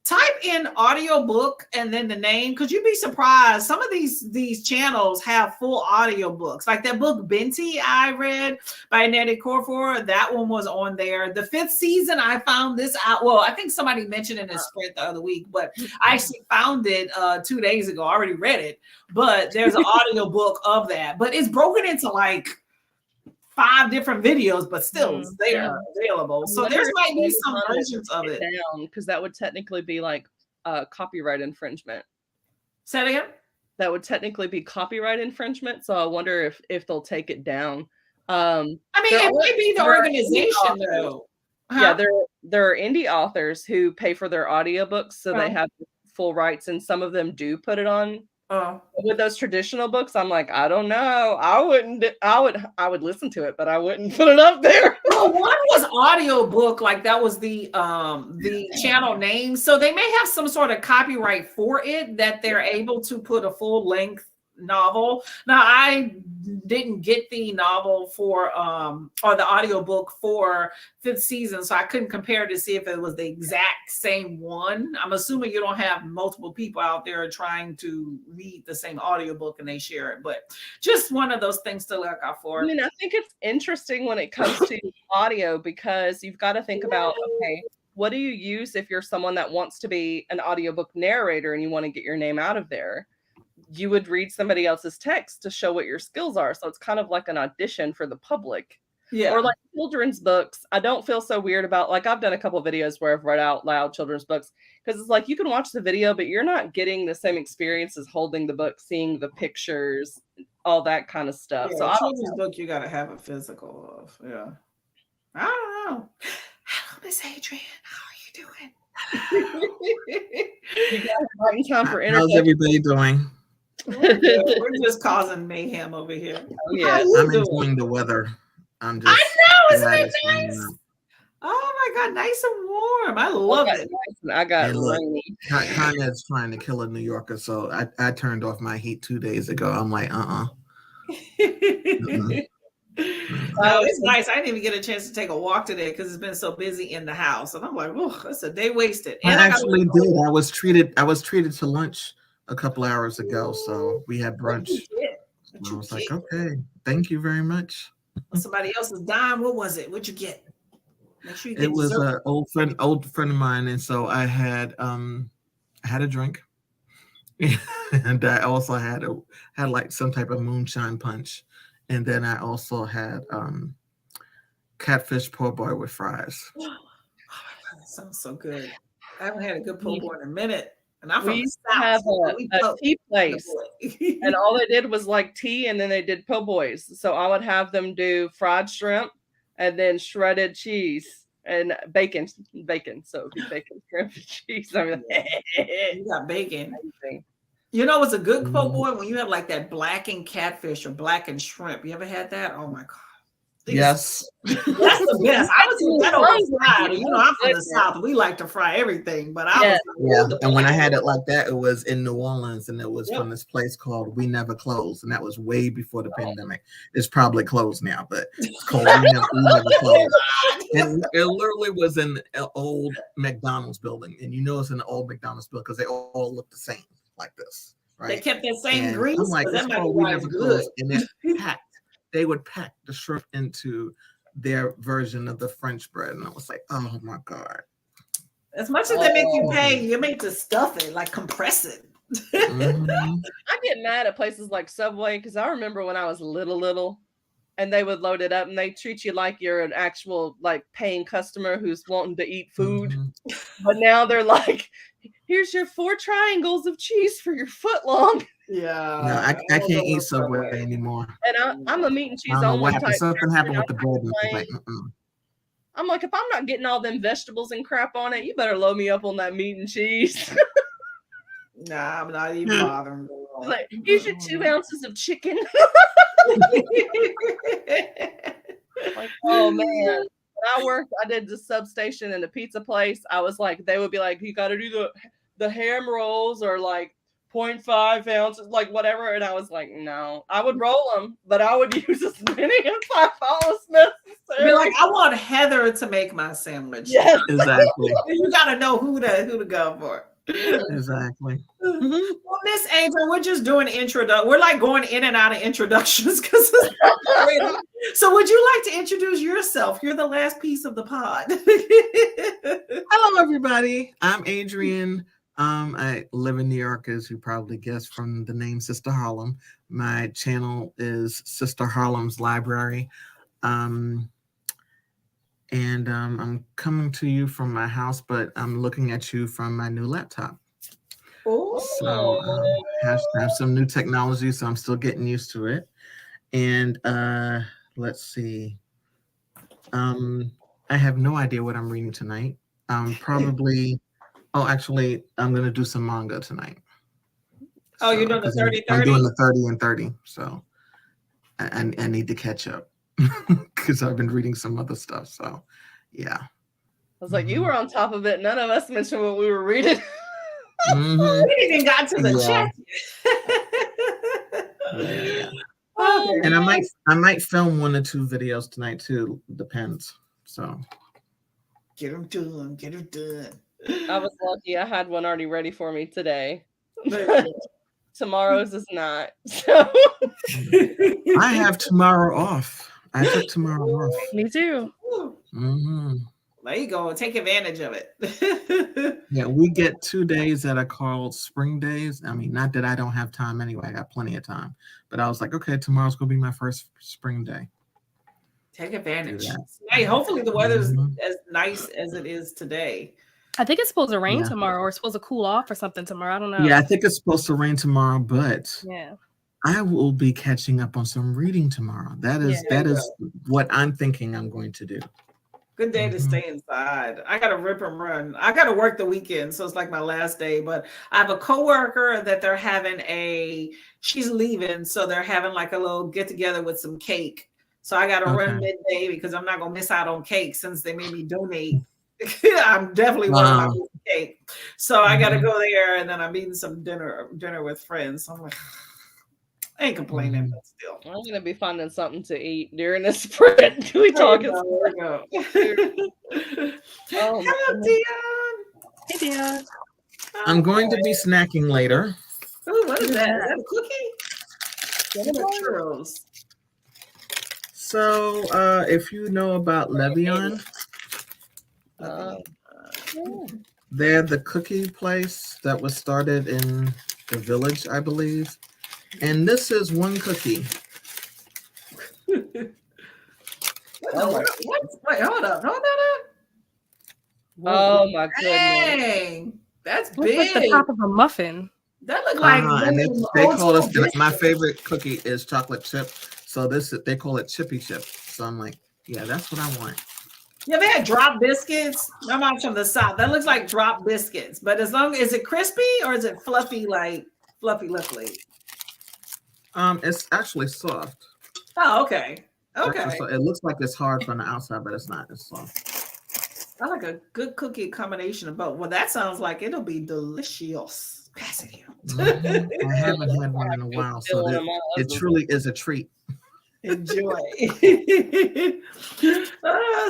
type in audiobook and then the name, because you'd be surprised. Some of these channels have full audio books. Like that book Binti I read by Nettie Corfor, that one was on there. The 5th season, I found this out. Well, I think somebody mentioned it in a spread the other week, but I actually found it 2 days ago. I already read it, but there's an audio book of that. But it's broken into like 5 different videos, but still they are available. So there might be some versions of it. Because that would technically be like copyright infringement. Say it again? That would technically be copyright infringement. So I wonder if they'll take it down. I mean, it might be the organization though. Yeah, there are indie authors who pay for their audiobooks, so they have full rights, and some of them do put it on. With those traditional books, I'm like, I don't know. I would listen to it, but I wouldn't put it up there. Well, one was audiobook, like that was the channel name. So they may have some sort of copyright for it that they're able to put a full length novel. Now I didn't get the novel for or the audiobook for 5th season, so I couldn't compare to see if it was the exact same one. I'm assuming you don't have multiple people out there trying to read the same audiobook and they share it, but just one of those things to look out for. I mean, I think it's interesting when it comes to audio, because you've got to think about, okay, what do you use if you're someone that wants to be an audiobook narrator and you want to get your name out of there? You would read somebody else's text to show what your skills are. So it's kind of like an audition for the public. Yeah. Or like children's books. I don't feel so weird about, like, I've done a couple of videos where I've read out loud children's books, because it's like you can watch the video, but you're not getting the same experience as holding the book, seeing the pictures, all that kind of stuff. Yeah, so a children's book, you got to have a physical of. Yeah. I don't know. Hello, Miss Adrian. How are you doing? You got right in time for How's everybody doing? We're just causing mayhem over here. Oh, yeah. I'm enjoying the weather. I know, isn't it nice? Oh my God, nice and warm. I love it. I got rainy. Conrad's trying to kill a New Yorker, so I turned off my heat 2 days ago. I'm like, It's nice. I didn't even get a chance to take a walk today because it's been so busy in the house, and I'm like, oh, that's a day wasted. And I actually did. I was treated to lunch a couple hours ago, so we had brunch. I was like, okay, thank you very much. Somebody else's dime. What was it? What'd you get? Make sure you get it was an old friend of mine, and so I had a drink, and I also had like some type of moonshine punch, and then I also had catfish po' boy with fries. Oh, that sounds so good. I haven't had a good po' boy in a minute. And I'm We from the used to South. have So a tea place, and all they did was like tea, and then they did po' boys. So I would have them do fried shrimp and then shredded cheese and bacon. So it'd be bacon, shrimp, and cheese. I mean, you got bacon. amazing. You know, it's a good po' boy when you have like that blackened catfish or blackened shrimp. You ever had that? Oh my God. Yes. That's the best. I was eating that over fried. You know, I'm from the South. We like to fry everything, but I was yeah. And when I had it like that, it was in New Orleans, and it was from this place called We Never Close, and that was way before the pandemic. It's probably closed now, but it's called We Never Close. And it literally was in an old McDonald's building, and you know it's in an old McDonald's building because they all look the same, like this, right? They kept that same and grease. I'm like, that might be We why Never it's Close, good. and it packed. They would pack the shrimp into their version of the French bread, and I was like, oh my God. As much as they make you pay, you make to stuff it, like compress it. I get mad at places like Subway because I remember when I was little, and they would load it up and they treat you like you're an actual like paying customer who's wanting to eat food. But now they're like, here's your 4 triangles of cheese for your foot long. Yeah. No, I can't eat Subway anymore. And I'm a meat and cheese I don't know only what happened. type. Something happened with the bread. And like, I'm like, if I'm not getting all them vegetables and crap on it, you better load me up on that meat and cheese. Nah, I'm not even bothering. Like, here's your 2 ounces of chicken. Like, oh man. When I did the substation in the pizza place. I was like, they would be like, you got to do the ham rolls or like 0.5 ounces, like whatever. And I was like, no, I would roll them, but I would use as many as I thought was necessary. Be like, I want Heather to make my sandwich. Yes, exactly. You got to know who to go for. Exactly. Well, Miss Adrian, we're just doing introduction. We're like going in and out of introductions because. So, would you like to introduce yourself? You're the last piece of the pod. Hello, everybody. I'm Adrian. I live in New York, as you probably guessed from the name Sister Harlem. My channel is Sister Harlem's Library. And I'm coming to you from my house, but I'm looking at you from my new laptop. So have some new technology, so I'm still getting used to it. And let's see. I have no idea what I'm reading tonight. Probably. Oh, actually, I'm gonna do some manga tonight. Oh, you're doing the 30-30? I'm doing the 30 and 30, so I need to catch up because I've been reading some other stuff. So, yeah. I was like, you were on top of it. None of us mentioned what we were reading. We didn't even got to the chat. Yeah. And I might film 1 or 2 videos tonight too. Depends. So get them done. I was lucky. I had one already ready for me today. Tomorrow's is not. So I have tomorrow off. I took tomorrow off. Me too. There you go. Take advantage of it. Yeah, we get 2 days that are called spring days. I mean, not that I don't have time anyway. I got plenty of time. But I was like, okay, tomorrow's going to be my first spring day. Take advantage. Hey, hopefully the weather's as nice as it is today. I think it's supposed to rain tomorrow, or it's supposed to cool off or something tomorrow. I don't know. Yeah, I think it's supposed to rain tomorrow, but I will be catching up on some reading tomorrow. That is what I'm thinking I'm going to do. Good day to stay inside. I got to rip and run. I got to work the weekend, so it's like my last day. But I have a coworker that they're having she's leaving, so they're having like a little get together with some cake. So I got to run midday because I'm not gonna miss out on cake since they made me donate. I'm definitely working on cake, so I got to go there, and then I'm eating some dinner with friends. So I'm like, I ain't complaining, but still. I'm gonna be finding something to eat during this sprint. We talking? There we go. Hello, Dion. Hey, Dion. I'm going to be snacking later. Oh, what is that? Is that a cookie? Churros. So, if you know about Levion, they're the cookie place that was started in the village, I believe. And this is one cookie. Wait, hold up. Oh my goodness. Dang. That's looks big. like the top of a muffin. That look like and they call us my favorite cookie is chocolate chip. So they call it chippy chip. So I'm like, yeah, that's what I want. Yeah, they had drop biscuits. My mom's from the South. That looks like drop biscuits, but is it crispy or is it fluffy, like fluffy? It's actually soft. Oh, okay. Okay. It looks like it's hard from the outside, but it's not. It's soft. I like a good cookie combination of both. Well, that sounds like it'll be delicious. Pass it here. I haven't had one in a while, so it truly is a treat. Enjoy.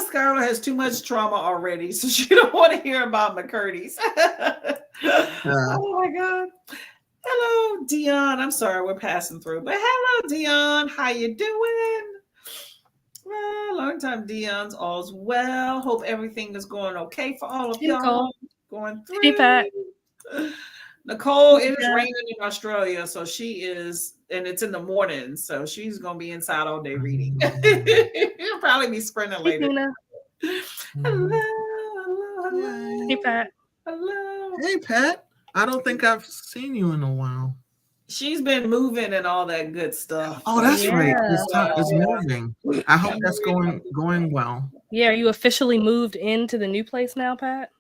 Scarlett has too much trauma already, so she don't want to hear about McCurdy's. Oh my God. Hello, Dion. I'm sorry we're passing through, but hello, Dion. How you doing? Well, long time, Dion's. All's well. Hope everything is going okay for all of y'all. Going through. Hey, Pat. Nicole, it is raining in Australia, so she is, and it's in the morning, so she's gonna be inside all day reading. You'll probably be sprinting later. Hello. Hey, Pat. Hello. Hey, Pat. I don't think I've seen you in a while. She's been moving and all that good stuff. Oh, that's right. It's moving. I hope that's going well. Yeah, are you officially moved into the new place now, Pat?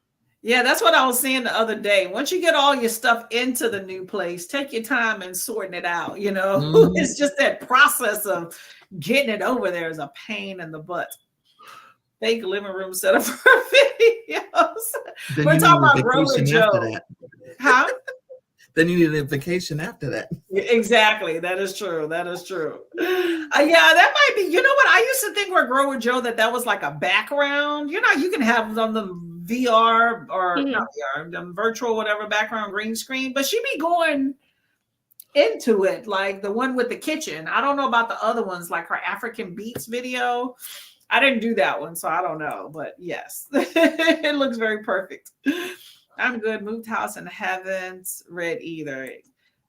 Yeah, that's what I was saying the other day. Once you get all your stuff into the new place, take your time and sorting it out. You know, it's just that process of getting it over there is a pain in the butt. Fake living room setup for videos. We're talking about Growing Joe. Huh? Then you need a vacation after that. Exactly. That is true. That is true. Yeah, that might be. You know what? I used to think we're Growing Joe that was like a background. You know, you can have on the VR or not VR, the virtual whatever background green screen, but she be going into it like the one with the kitchen. I don't know about the other ones, like her African Beats video. I didn't do that one, so I don't know. But yes, it looks very perfect. I'm good. Moved house and haven't read either.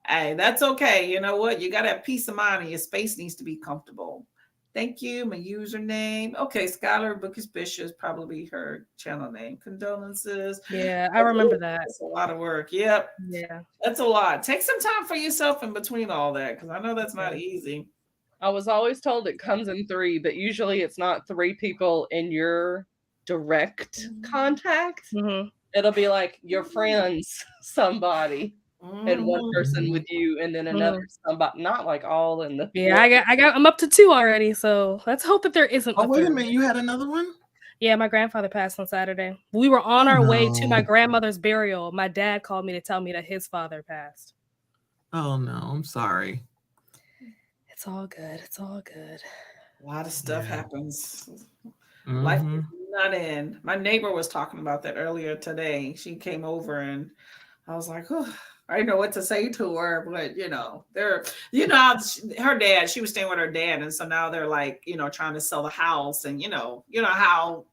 Hey, that's okay. You know what? You got to have peace of mind and your space needs to be comfortable. Thank you. My username. Okay, Skylar Bookish Bishop is probably her channel name. Condolences. Yeah, I remember that. That's a lot of work. Yep. Yeah. That's a lot. Take some time for yourself in between all that because I know that's not easy. I was always told it comes in 3, but usually it's not 3 people in your direct contact. It'll be like your friends, somebody, and one person with you, and then another somebody. Not like all in the. Yeah, I'm up to 2 already. So let's hope that there isn't. Oh, wait a minute! You had another one? Yeah, my grandfather passed on Saturday. We were on our way to my grandmother's burial. My dad called me to tell me that his father passed. Oh no, I'm sorry. It's all good. It's all good. A lot of stuff happens. Life is not in. My neighbor was talking about that earlier today. She came over and I was like, oh, I didn't know what to say to her, but her dad, she was staying with her dad. And so now they're like, trying to sell the house and you know how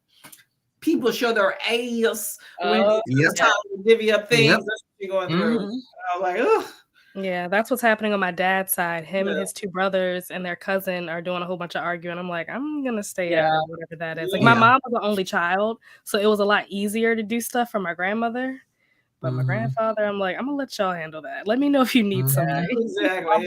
people show their ass when it's time to divvy up things. That's what you're going through. I was like, oh. Yeah, that's what's happening on my dad's side. Him and his 2 brothers and their cousin are doing a whole bunch of arguing. I'm like, I'm going to stay out, whatever that is. Like, my mom was the only child, so it was a lot easier to do stuff for my grandmother. But my grandfather, I'm like, I'm going to let y'all handle that. Let me know if you need something. Exactly.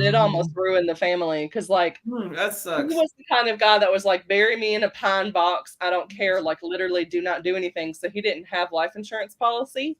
It almost ruined the family because, like, that sucks. He was the kind of guy that was like, bury me in a pine box. I don't care. Like, literally do not do anything. So he didn't have life insurance policy.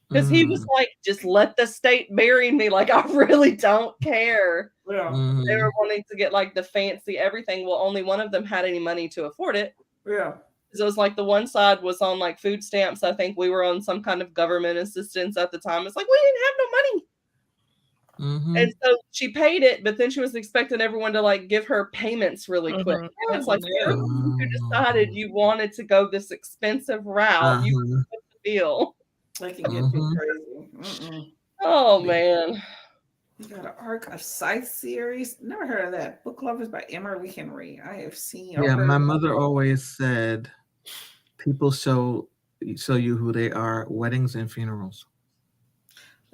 Because he was like, just let the state bury me. Like, I really don't care. Yeah. They were wanting to get like the fancy everything. Well, only one of them had any money to afford it. Yeah. So it was like the one side was on like food stamps. I think we were on some kind of government assistance at the time. It's like, we didn't have no money. And so she paid it, but then she was expecting everyone to like give her payments really quick. And it's like, you decided you wanted to go this expensive route. You put the bill. They can get too crazy. Oh man. You got an Arc of Scythe series. Never heard of that. Book Lovers by Emery Henry. I have seen. Yeah, my mother always said, "People show you who they are at weddings and funerals."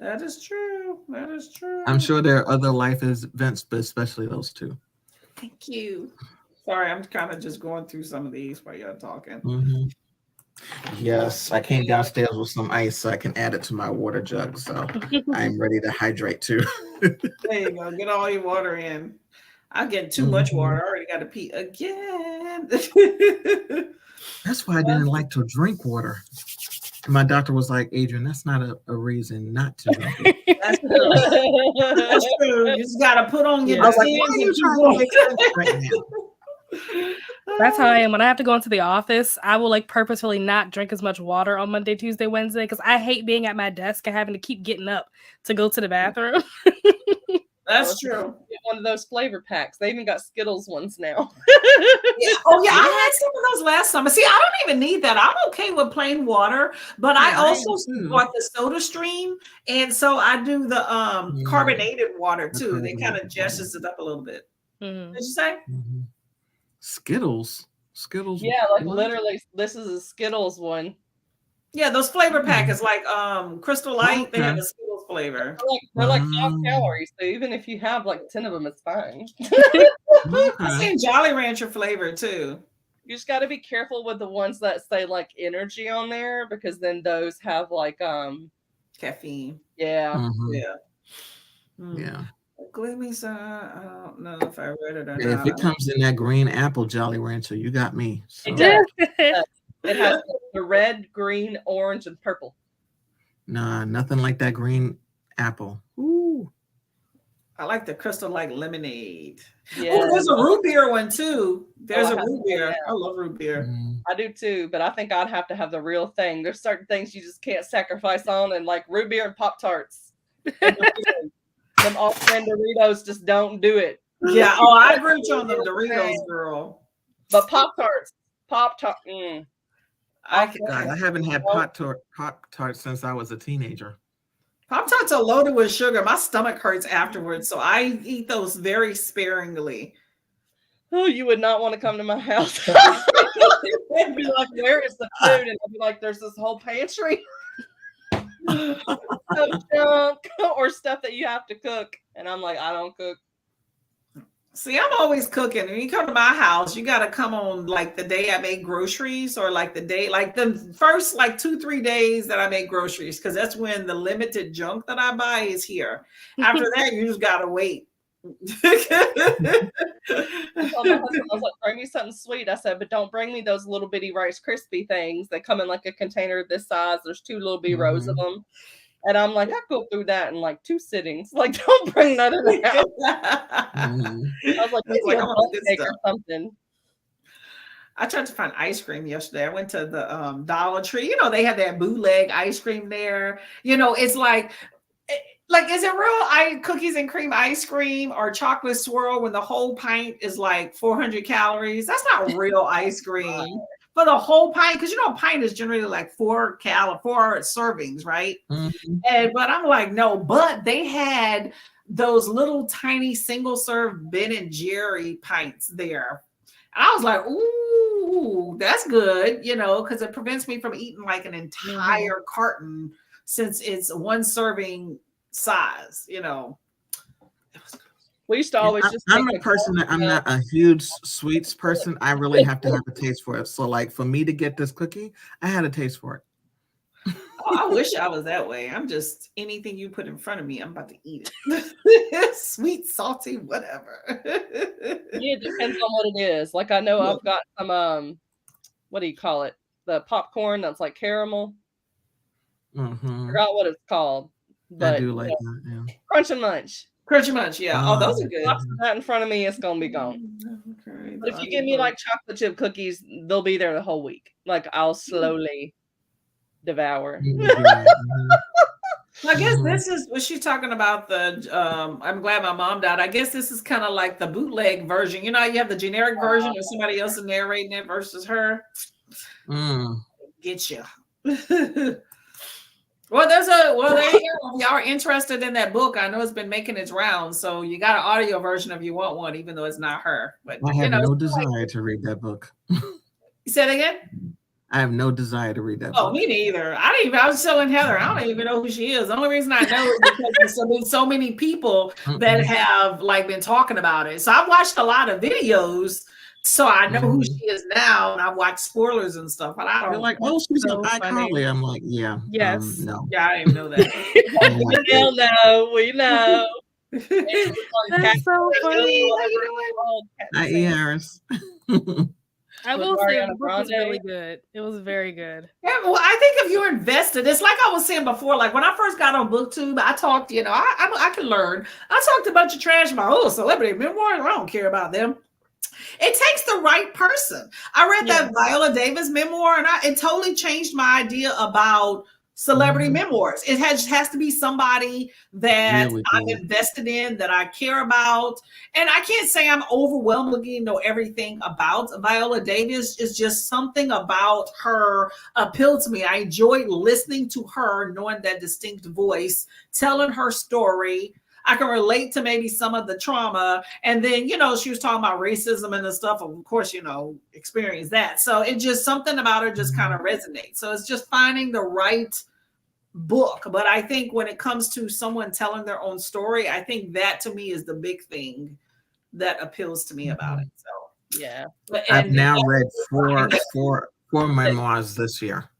That is true. That is true. I'm sure there are other life events, but especially those 2. Thank you. Sorry, I'm kind of just going through some of these while you're talking. Yes, I came downstairs with some ice so I can add it to my water jug. So I'm ready to hydrate too. There you go. Get all your water in. I'm getting too much water. I already got to pee again. That's why I didn't like to drink water. My doctor was like, Adrian, that's not a reason not to drink it. That's true. That's true. You just got to put on your I was like, why are you trying to make sense right now? That's how I am. When I have to go into the office, I will like purposefully not drink as much water on Monday, Tuesday, Wednesday, because I hate being at my desk and having to keep getting up to go to the bathroom. That's true. Get one of those flavor packs. They even got Skittles ones now. Yeah. Oh yeah, I had some of those last summer. See, I don't even need that. I'm okay with plain water, but I also bought the Soda Stream, and so I do the carbonated water too. They kind of gestures it up a little bit. Did you say? Skittles? Yeah, like literally, this is a Skittles one. Yeah, those flavor packets like Crystal Light, they have a Skittles flavor. They're like 5 calories, so even if you have like 10 of them, it's fine. I've seen Jolly Rancher flavor too. You just got to be careful with the ones that say like energy on there, because then those have like caffeine. Yeah. Yeah. Glimmies, I don't know if I read it or not. If it comes in that green apple Jolly Rancher, you got me. So. It does. It has the red, green, orange, and purple. Nah, nothing like that green apple. Ooh. I like the Crystal Light lemonade. Yeah. Oh, there's a root beer one too. There's a root beer. Yeah. I love root beer. I do too, but I think I'd have to have the real thing. There's certain things you just can't sacrifice on, and like root beer and Pop-Tarts. Them all-brand Doritos just don't do it. Yeah. Oh, I agree on the Doritos, girl. But Pop-Tarts. God, I haven't had Pop-Tarts since I was a teenager. Pop-Tarts are loaded with sugar. My stomach hurts afterwards, so I eat those very sparingly. Oh, you would not want to come to my house. They'd be like, where is the food? And I'd be like, there's this whole pantry of junk or stuff that you have to cook. And I'm like, I don't cook. See, I'm always cooking. When you come to my house, you got to come on like the day I make groceries, or like the day, like the first like 2-3 days that I make groceries, because that's when the limited junk that I buy is here. After that, you just got to wait. I was like, bring me something sweet. I said, but don't bring me those little bitty Rice Krispie things. They come in like a container this size. There's 2 little bitty rows of them. And I'm like, I go through that in like 2 sittings. Like, don't bring that in the house. I was like, maybe a cake or something. I tried to find ice cream yesterday. I went to the Dollar Tree. You know, they have that bootleg ice cream there. You know, it's like, is it real cookies and cream ice cream or chocolate swirl when the whole pint is like 400 calories? That's not real ice cream. For the whole pint, because you know a pint is generally like 4 servings, right? But I'm like, no, but they had those little tiny single serve Ben and Jerry pints there. And I was like, ooh, that's good, you know, because it prevents me from eating like an entire carton, since it's 1 serving size, you know. We used to always I'm a person that I'm not a huge sweets person. I really have to have a taste for it. So like for me to get this cookie, I had a taste for it. Oh, I wish I was that way. I'm just, anything you put in front of me, I'm about to eat it. Sweet, salty, whatever. Yeah, it depends on what it is. Like I know I've got some what do you call it? The popcorn that's like caramel. I forgot what it's called. But I do like that, yeah. Crunch and Munch. Crunchy Munch, yeah. Oh, those are good. That in front of me, it's gonna be gone. Okay, but if you give me like chocolate chip cookies, they'll be there the whole week. Like I'll slowly devour. I guess this is what she's talking about. I'm glad my mom died. I guess this is kind of like the bootleg version. You know, you have the generic version of somebody else narrating it versus her. Get you. Well, there you go. If y'all are interested in that book, I know it's been making its rounds, so you got an audio version if you want one, even though it's not her. But I have no desire to read that book. You said it again? I have no desire to read that book. Oh, me neither. I was telling Heather, I don't even know who she is. The only reason I know is because there's so many people that have like been talking about it. So I've watched a lot of videos So I know who she is now, and I've watched spoilers and stuff, but I They're don't. like, oh, she's So an funny. iCarly. I'm like, yeah. Yes. No. Yeah, I didn't know that. We know. That's so funny. Harris. I will With say Ariana the book was really Grande. good. It was very good. Yeah, well, I think if you're invested, it's like I was saying before. Like when I first got on BookTube, I talked. I can learn. I talked a bunch of trash about celebrity memoirs. I don't care about them. It takes the right person. I read that Viola Davis memoir, and it totally changed my idea about celebrity memoirs. It has to be somebody that Really I'm good. invested in, that I care about. And I can't say I'm overwhelmingly know everything about Viola Davis. It's just something about her appealed to me. I enjoyed listening to her, knowing that distinct voice, telling her story. I can relate to maybe some of the trauma. And then, she was talking about racism and the stuff. Of course, experience that. So it just something about her just kind of resonates. So it's just finding the right book. But I think when it comes to someone telling their own story, I think that to me is the big thing that appeals to me about it. So yeah. I've now read four memoirs this year.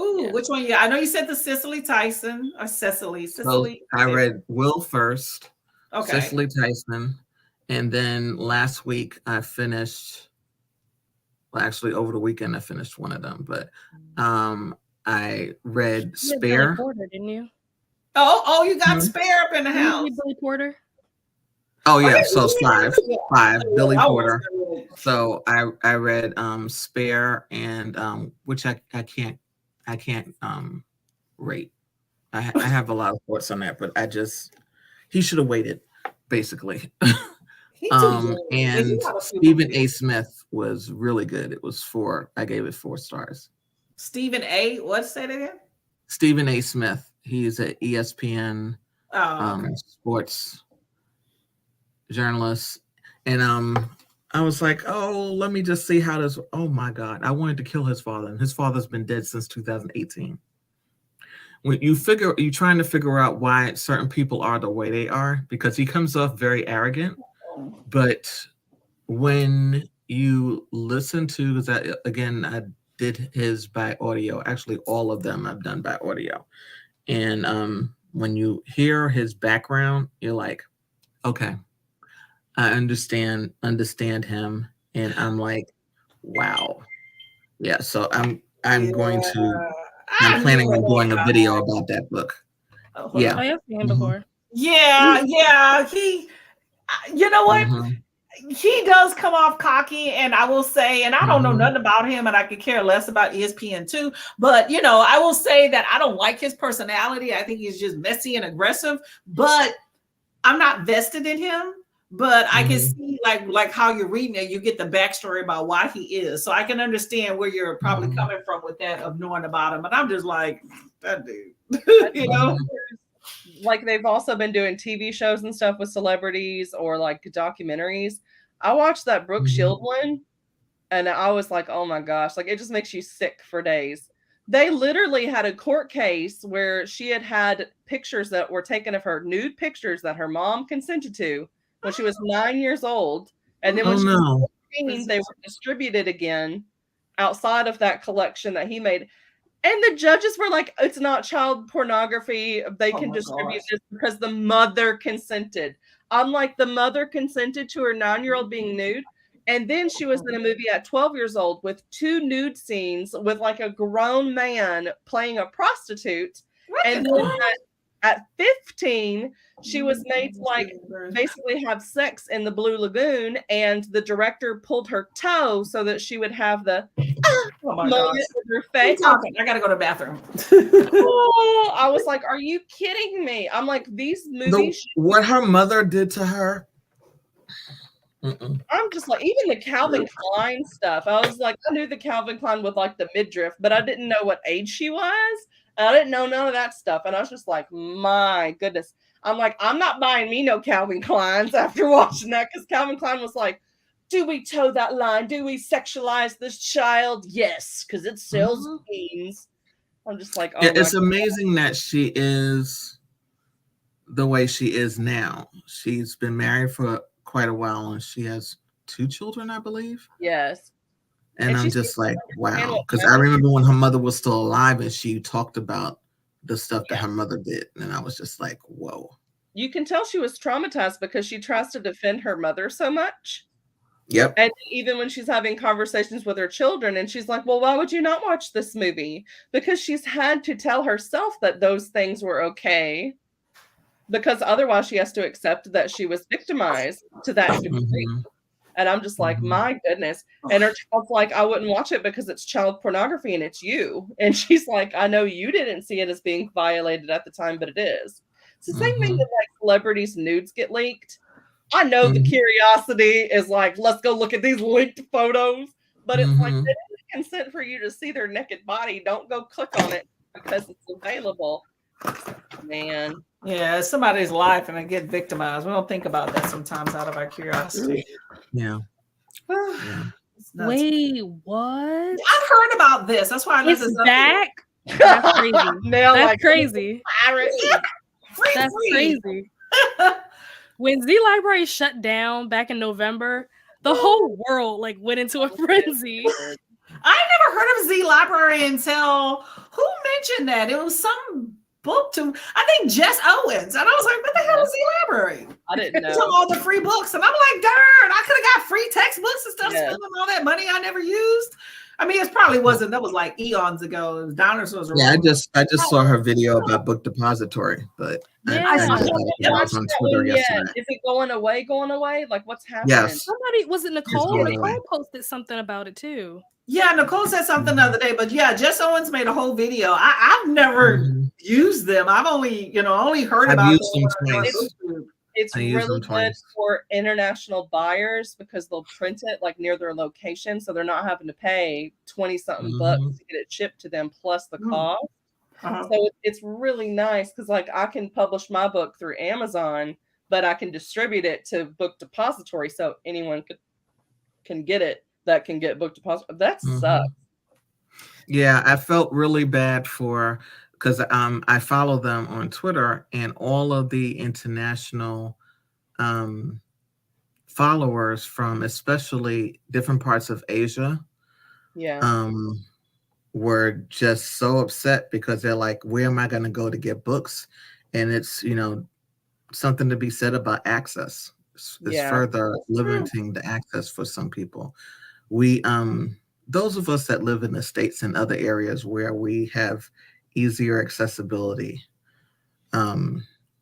Ooh, which one? Yeah, I know you said the Cicely Tyson or Cicely. So I read Will first, okay. Cicely Tyson, and then last week I finished. Well, actually, over the weekend I finished one of them, but I read Spare. Billy Porter, didn't you? Oh, you got Spare up in the house. Billy Porter. Oh yeah, so five. Billy Porter. So I read Spare and which I can't rate. I have a lot of thoughts on that, but he should have waited, basically. And Stephen A. Smith was really good. It was 4. I gave it 4 stars. Stephen A. What's that again? Stephen A. Smith. He's an ESPN sports journalist, and I was like, oh, let me just see how this. Oh my God, I wanted to kill his father, and his father's been dead since 2018. When you're trying to figure out why certain people are the way they are, because he comes off very arrogant. But when you listen to, because I did his by audio, actually all of them I've done by audio. And when you hear his background, you're like, okay, I understand him. And I'm like, wow. Yeah, so I'm planning on doing a video about that book. Yeah. I have seen him before. Yeah. He, you know what? He does come off cocky, and I will say, and I don't know nothing about him, and I could care less about ESPN too. But I will say that I don't like his personality. I think he's just messy and aggressive. But I'm not vested in him. But I can see like how you're reading it, you get the backstory about why he is. So I can understand where you're probably coming from with that of knowing about him. But I'm just like, that dude, Like they've also been doing TV shows and stuff with celebrities or like documentaries. I watched that Brooke Shield one, and I was like, oh my gosh, like it just makes you sick for days. They literally had a court case where she had pictures that were taken of her, nude pictures that her mom consented to when she was 9 years old. And then when she was 14, they were distributed again outside of that collection that he made. And the judges were like, it's not child pornography. They can distribute this because the mother consented. I'm like, the mother consented to her 9-year-old being nude. And then she was in a movie at 12 years old with 2 nude scenes with like a grown man playing a prostitute. And then at 15, she was made to like basically have sex in the Blue Lagoon, and the director pulled her toe so that she would have the moment with her face. I gotta go to the bathroom. I was like, are you kidding me? I'm like, these movies. What her mother did to her. I'm just like, even the Calvin Klein stuff. I was like, I knew the Calvin Klein with like the midriff, but I didn't know what age she was. I didn't know none of that stuff. And I was just like, my goodness. I'm like, I'm not buying me no Calvin Kleins after watching that, because Calvin Klein was like, do we toe that line? Do we sexualize this child? Yes, because it sells beans. I'm just like, oh, it's amazing that she is the way she is now. She's been married for quite a while, and she has 2 children, I believe. Yes. And I'm just like, wow. Because I remember when her mother was still alive and she talked about the stuff that her mother did. And I was just like, whoa. You can tell she was traumatized because she tries to defend her mother so much. Yep. And even when she's having conversations with her children and she's like, well, why would you not watch this movie? Because she's had to tell herself that those things were okay. Because otherwise she has to accept that she was victimized to that degree. Mm-hmm. And I'm just like, my goodness. And her child's like, I wouldn't watch it because it's child pornography and it's you. And she's like, I know you didn't see it as being violated at the time, but it is. It's the same thing that like celebrities' nudes get leaked. I know the curiosity is like, let's go look at these leaked photos. But it's like, they didn't consent for you to see their naked body. Don't go click on it because it's available. Man. Yeah, it's somebody's life and they get victimized. We don't think about that sometimes out of our curiosity. Yeah. Wait, what? I've heard about this. That's why I know it's back. That's crazy. That's crazy. That's crazy. When Z Library shut down back in November, the whole world like went into a frenzy. I never heard of Z Library until who mentioned that? It was some book to, I think, Jess Owens. And I was like, what the hell is Z Library? I didn't know. All the free books. And I'm like, darn, I could have got free textbooks and stuff, spending all that money I never used. I mean, it probably wasn't, that was like eons ago. It was dinosaurs. Yeah, I just saw her video about Book Depository, but I was on Twitter yesterday. Is it going away? Like, what's happening? Yes. Somebody, was it Nicole? Nicole posted something about it too. Yeah, Nicole said something the other day, but yeah, Jess Owens made a whole video. I've never used them. I've only heard about them. It's really good for international buyers because they'll print it like near their location, so they're not having to pay 20-something bucks to get it shipped to them plus the cost. So it's really nice because like I can publish my book through Amazon, but I can distribute it to Book Depository, so anyone can get it that can get Book Depository. That sucks. Yeah, I felt really bad because I follow them on Twitter, and all of the international followers from especially different parts of Asia were just so upset because they're like, where am I going to go to get books? And it's, something to be said about access. It's further limiting the access for some people. We, those of us that live in the States and other areas where we have easier accessibility,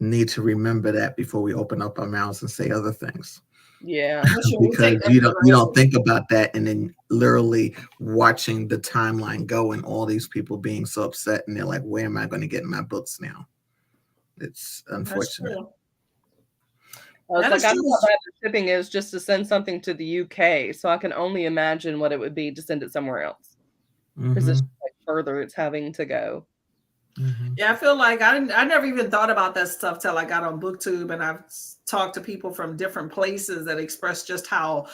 need to remember that before we open up our mouths and say other things. Yeah, because you don't think about that, and then literally watching the timeline go and all these people being so upset, and they're like, "Where am I going to get my books now?" It's unfortunate. I was like, I know how bad the shipping is just to send something to the UK, so I can only imagine what it would be to send it somewhere else because it's like further it's having to go. Yeah, I feel like I never even thought about that stuff till I got on BookTube, and I've talked to people from different places that express just how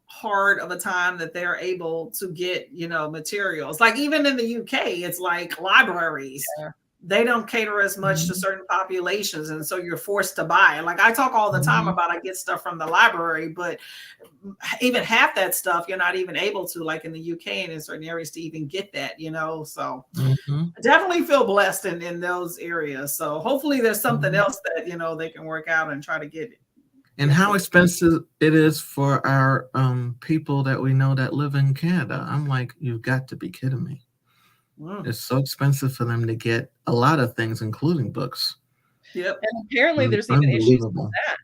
hard of a time that they're able to get materials. Like even in the UK, it's like libraries. Yeah. They don't cater as much to certain populations, and so you're forced to buy. Like I talk all the time about I get stuff from the library, but even half that stuff you're not even able to, like in the UK and in certain areas, to even get that. So I definitely feel blessed in those areas. So hopefully there's something else that they can work out and try to get it. And how expensive it is for our people that we know that live in Canada. I'm like, you've got to be kidding me. It's so expensive for them to get a lot of things, including books. Yep. And apparently there's even issues with that.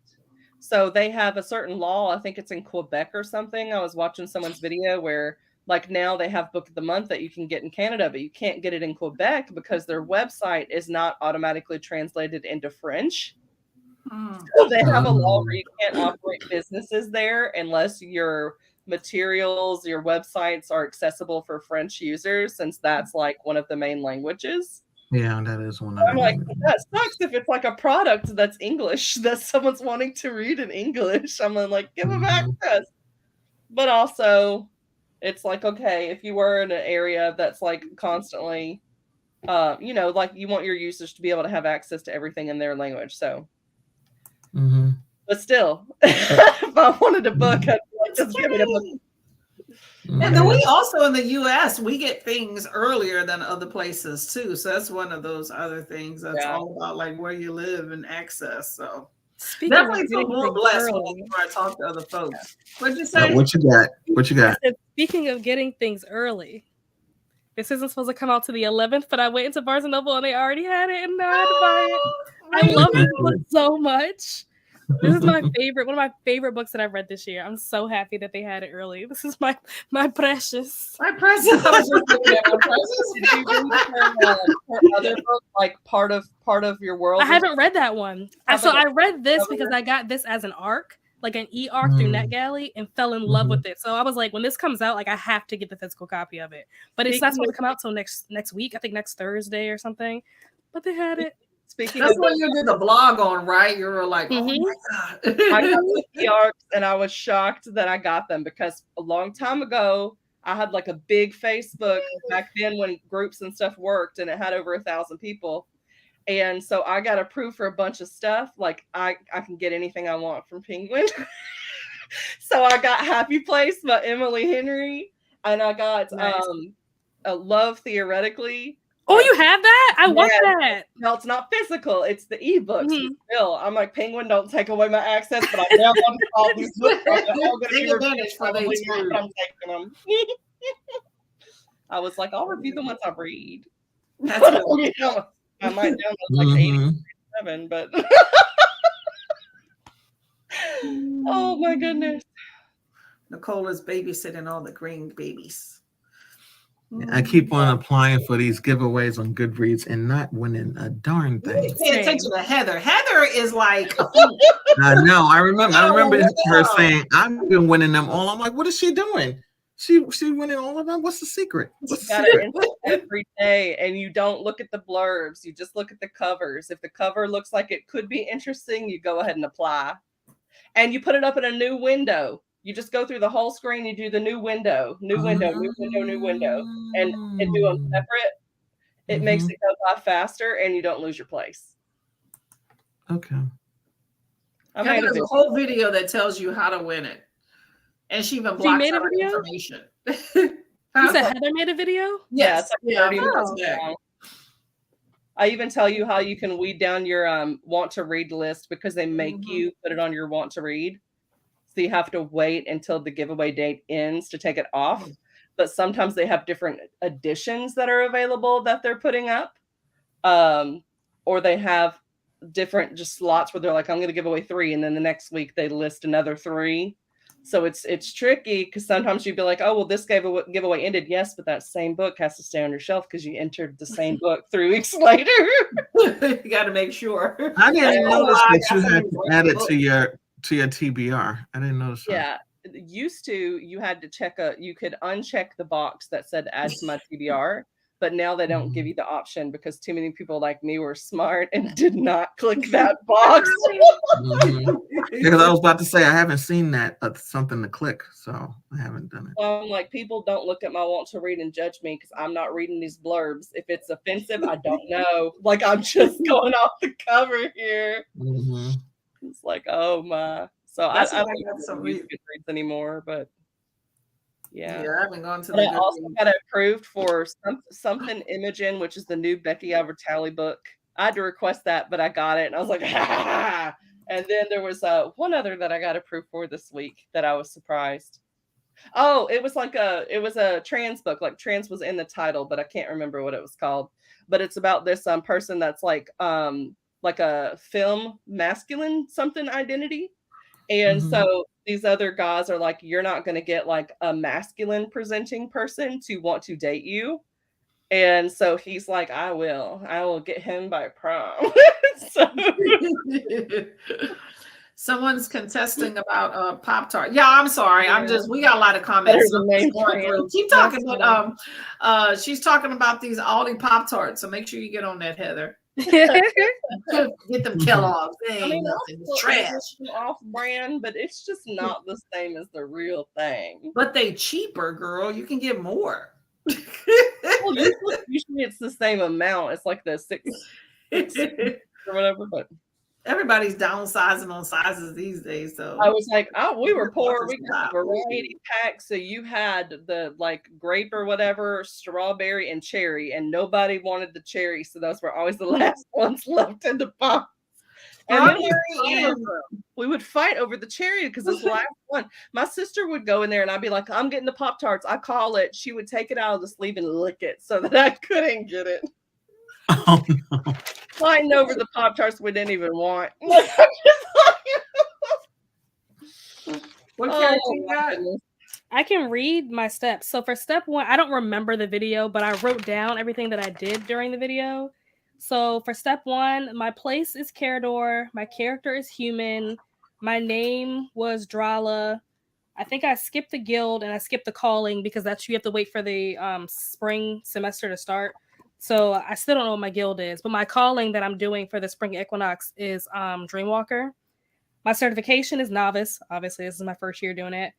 So they have a certain law, I think it's in Quebec or something. I was watching someone's video where like now they have Book of the Month that you can get in Canada, but you can't get it in Quebec because their website is not automatically translated into French. So they have a law where you can't operate businesses there unless your materials, your websites are accessible for French users, since that's like one of the main languages. Yeah, that is one of them. I'm like, that sucks if it's like a product that's English that someone's wanting to read in English. I'm like, give them access. But also, it's like, okay, if you were in an area that's like constantly, like you want your users to be able to have access to everything in their language. So, But still, if I wanted a book, I'd like just give me a book. And then we also in the US, we get things earlier than other places too. So that's one of those other things that's all about like where you live and access. So definitely feel more blessed when I talk to other folks. What'd you say? What you got? What you got? I said, speaking of getting things early, this isn't supposed to come out to the 11th, but I went into Barnes & Noble and they already had it and I had to buy it. I love this book so much. This is one of my favorite books that I've read this year. I'm so happy that they had it early. This is my precious. My precious. I was just looking at my precious. Did you read her other book, like part of your world? I haven't read that one. So I read this because I got this as an ARC, like an e-ARC through NetGalley, and fell in love with it. So I was like, when this comes out, like I have to get the physical copy of it. But it's not supposed to come out till next week. I think next Thursday or something. But they had it. That's when you did the blog on, right? You were like, oh my God. I got the ARCs and I was shocked that I got them because a long time ago, I had like a big Facebook back then when groups and stuff worked and it had over 1,000 people. And so I got approved for a bunch of stuff. Like I can get anything I want from Penguin. So I got Happy Place by Emily Henry. And I got a Love Theoretically. Oh, you have that? I want that. No, it's not physical. It's the ebooks. Still, I'm like, Penguin, don't take away my access, but I downloaded all these books. Take advantage for I'm taking them. I was like, I'll review them once I read. That's cool. I might download like 87, but oh my goodness. Nicole is babysitting all the green babies. I keep on applying for these giveaways on Goodreads and not winning a darn thing. Pay attention to Heather. Heather is like, I know. I remember her saying, "I've been winning them all." I'm like, what is she doing? She winning all of them. What's the secret? What's the secret? Every day, and you don't look at the blurbs. You just look at the covers. If the cover looks like it could be interesting, you go ahead and apply, and you put it up in a new window. You just go through the whole screen. You do the new window, and do them separate. It makes it go by faster, and you don't lose your place. Okay. There's a whole video that tells you how to win it, and she even blocks out information. You said Heather made a video? Yes. Yeah, 30 minutes long. I even tell you how you can weed down your want to read list because they make you put it on your want to read. So you have to wait until the giveaway date ends to take it off. But sometimes they have different editions that are available that they're putting up. Or they have different just slots where they're like, I'm going to give away 3. And then the next week they list another 3. So it's tricky because sometimes you'd be like, oh, well, this giveaway ended. Yes, but that same book has to stay on your shelf because you entered the same book 3 weeks later. You got to make sure. I didn't notice that you had to add it to your TBR. I didn't notice that. Yeah. Used to, you had to you could uncheck the box that said add to my TBR, but now they don't give you the option because too many people like me were smart and did not click that box. Because I was about to say, I haven't seen that something to click, so I haven't done it. Well, I'm like, people don't look at my want to read and judge me because I'm not reading these blurbs. If it's offensive, I don't know. Like, I'm just going off the cover here. It's like, oh my. So I don't use Goodreads anymore, but yeah, I haven't gone to. But I also got approved for something Imogen, which is the new Becky Albertalli book. I had to request that, but I got it, and I was like, ha! And then there was one other that I got approved for this week that I was surprised. Oh, it was a trans book. Like trans was in the title, but I can't remember what it was called. But it's about this person that's like a film masculine something identity. And so these other guys are like, you're not going to get like a masculine presenting person to want to date you. And so he's like, I will get him by prom. Someone's contesting about Pop-Tart. Yeah, I'm sorry. We got a lot of comments. Keep talking, but she's talking about these Aldi Pop-Tarts. So make sure you get on that, Heather. Get them Kellogg's. It's trash. Off-brand, but it's just not the same as the real thing. But they cheaper, girl. You can get more. Well, usually it's the same amount. It's like the 6 or whatever. But Everybody's downsizing on sizes these days. So I was like, oh, we were poor. We got the variety pack. So you had the like grape or whatever, strawberry and cherry, and nobody wanted the cherry. So those were always the last ones left in the box. And then we would fight over the cherry because it's the last one. My sister would go in there and I'd be like, I'm getting the Pop-Tarts. I call it. She would take it out of the sleeve and lick it so that I couldn't get it. Oh no. Fighting over the Pop-Tarts we didn't even want. What character you got? I can read my steps. So for step 1, I don't remember the video, but I wrote down everything that I did during the video. So for step 1, my place is Carador. My character is human. My name was Drala. I think I skipped the guild and I skipped the calling because that's you have to wait for the spring semester to start. So I still don't know what my guild is, but my calling that I'm doing for the spring equinox is Dreamwalker. My certification is novice. Obviously, this is my first year doing it.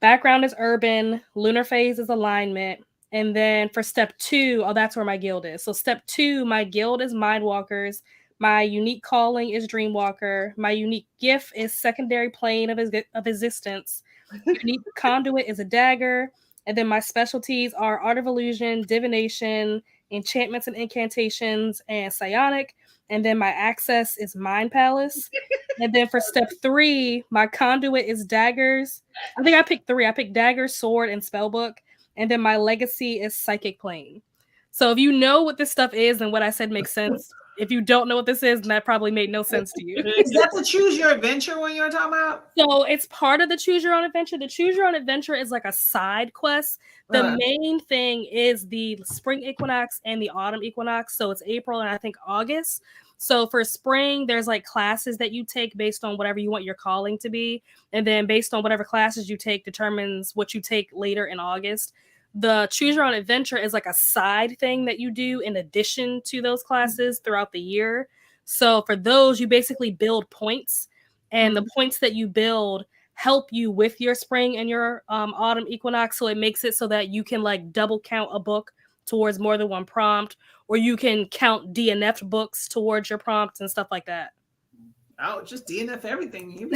Background is urban. Lunar phase is alignment. And then for step 2, that's where my guild is. So step 2, my guild is Mindwalkers. My unique calling is Dreamwalker. My unique gift is secondary plane of existence. Unique conduit is a dagger. And then my specialties are art of illusion, divination, enchantments and incantations, and psionic. And then my access is Mind Palace. And then for step 3, my conduit is daggers. I think I picked 3. I picked daggers, sword, and spellbook. And then my legacy is psychic plane. So if you know what this stuff is and what I said makes sense, if you don't know what this is, then that probably made no sense to you. Is that the choose your adventure one you're talking about? So it's part of the choose your own adventure. The choose your own adventure is like a side quest. The main thing is the spring equinox and the autumn equinox. So it's April and I think August. So for spring, there's like classes that you take based on whatever you want your calling to be. And then based on whatever classes you take determines what you take later in August. The choose your own adventure is like a side thing that you do in addition to those classes throughout the year. So for those, you basically build points, and the points that you build help you with your spring and your autumn equinox. So it makes it so that you can like double count a book towards more than one prompt, or you can count DNF books towards your prompts and stuff like that. Oh, just DNF everything.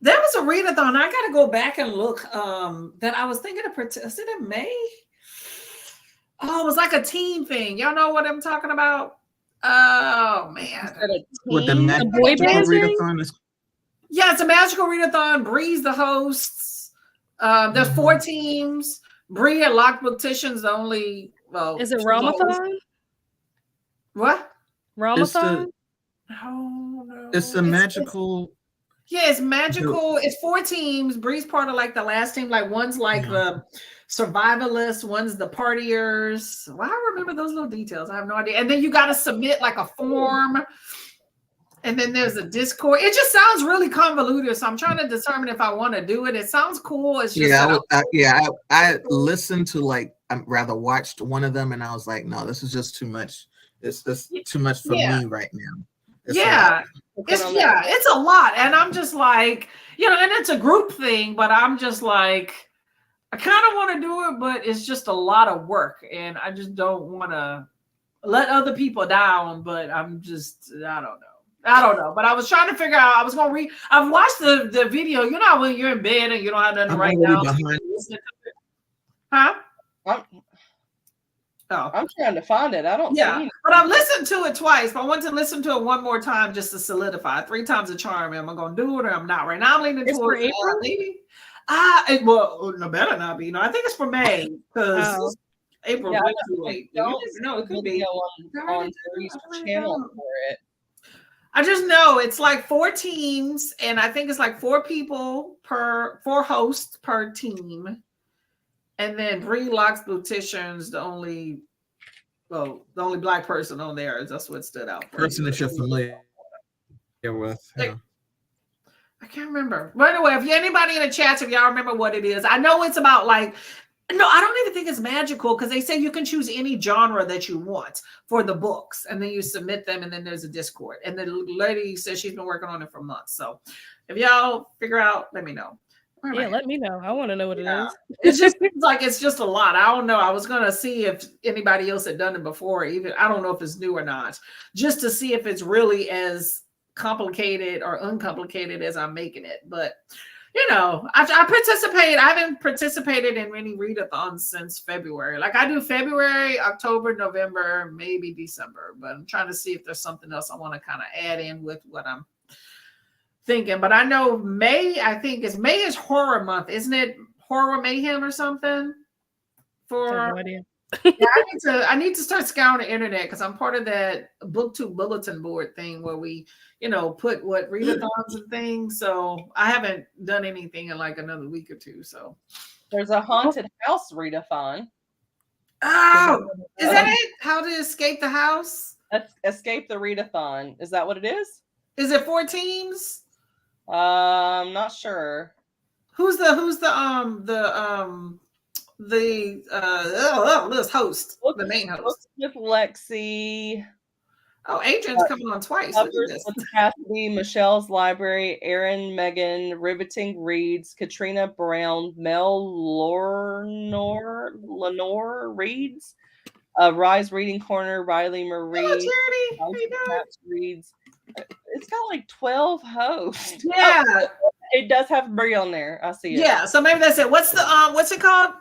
There was a readathon. I got to go back and look. That I was thinking of. Is it in May? Oh, it was like a team thing. Y'all know what I'm talking about? Oh man, what the boy band readathon is? Yeah, it's a magical readathon. Bree's the hosts. There's 4 teams. Bree and Locked Beautician's the only. Well, is it Ramathon? What? Ramathon? No. It's a magical. Yeah, it's magical. It's 4 teams. Bree's part of like the last team. Like one's like the survivalists, one's the partiers. Well, I remember those little details. I have no idea. And then you got to submit like a form. And then there's a Discord. It just sounds really convoluted. So I'm trying to determine if I want to do it. It sounds cool. It's just I listened to watched one of them and I was like, no, this is just too much. It's too much for me right now. It's a lot. And I'm just like, and it's a group thing, but I'm just like, I kind of want to do it, but it's just a lot of work. And I just don't want to let other people down, but I don't know. But I was trying to figure out, I've watched the video, when you're in bed and you don't have nothing to write down. Huh? I'm trying to find it. I don't see it. But I've listened to it twice. But I want to listen to it one more time just to solidify. 3 times a charm. Am I going to do it or I'm not? Right now I'm leaning towards April. Maybe. No, better not be. I think it's for May because April way too late. It could be on Bree's channel for it. I just know it's like 4 teams, and I think it's like 4 people 4 hosts per team. And then Bree Locks Beauticians, the only Black person on there. That's what stood out. Person that you're familiar with. Yeah. I can't remember. By the way, if anybody in the chats, if y'all remember what it is, I know it's about I don't even think it's magical because they say you can choose any genre that you want for the books, and then you submit them, and then there's a Discord. And the lady says she's been working on it for months. So if y'all figure out, let me know. Yeah, let me know. I want to know what it is. It just seems like it's just a lot. I don't know. I was gonna see if anybody else had done it before. Even I don't know if it's new or not. Just to see if it's really as complicated or uncomplicated as I'm making it. But I participate. I haven't participated in many readathons since February. Like I do February, October, November, maybe December. But I'm trying to see if there's something else I want to kind of add in with what I'm thinking. But I know May, I think May is horror month, isn't it? Horror Mayhem or something? No idea. I need to start scouring the internet because I'm part of that BookTube bulletin board thing where we, put what readathons and things. So I haven't done anything in like another week or two. So there's a haunted house readathon. Oh, is that it? How to escape the house? Escape the readathon. Is that what it is? Is it 4 teams? I'm not sure. Who's the host, the main host? With Lexi. Oh, Adrian's coming on twice. With Cassidy, Michelle's Library, Erin, Megan, Riveting Reads, Katrina Brown, Mel Lenore Reads, Rise Reading Corner, Riley Marie, Reads. It's got like 12 hosts. Yeah. It does have Brie on there. I see it. Yeah, so maybe that's it. What's it called?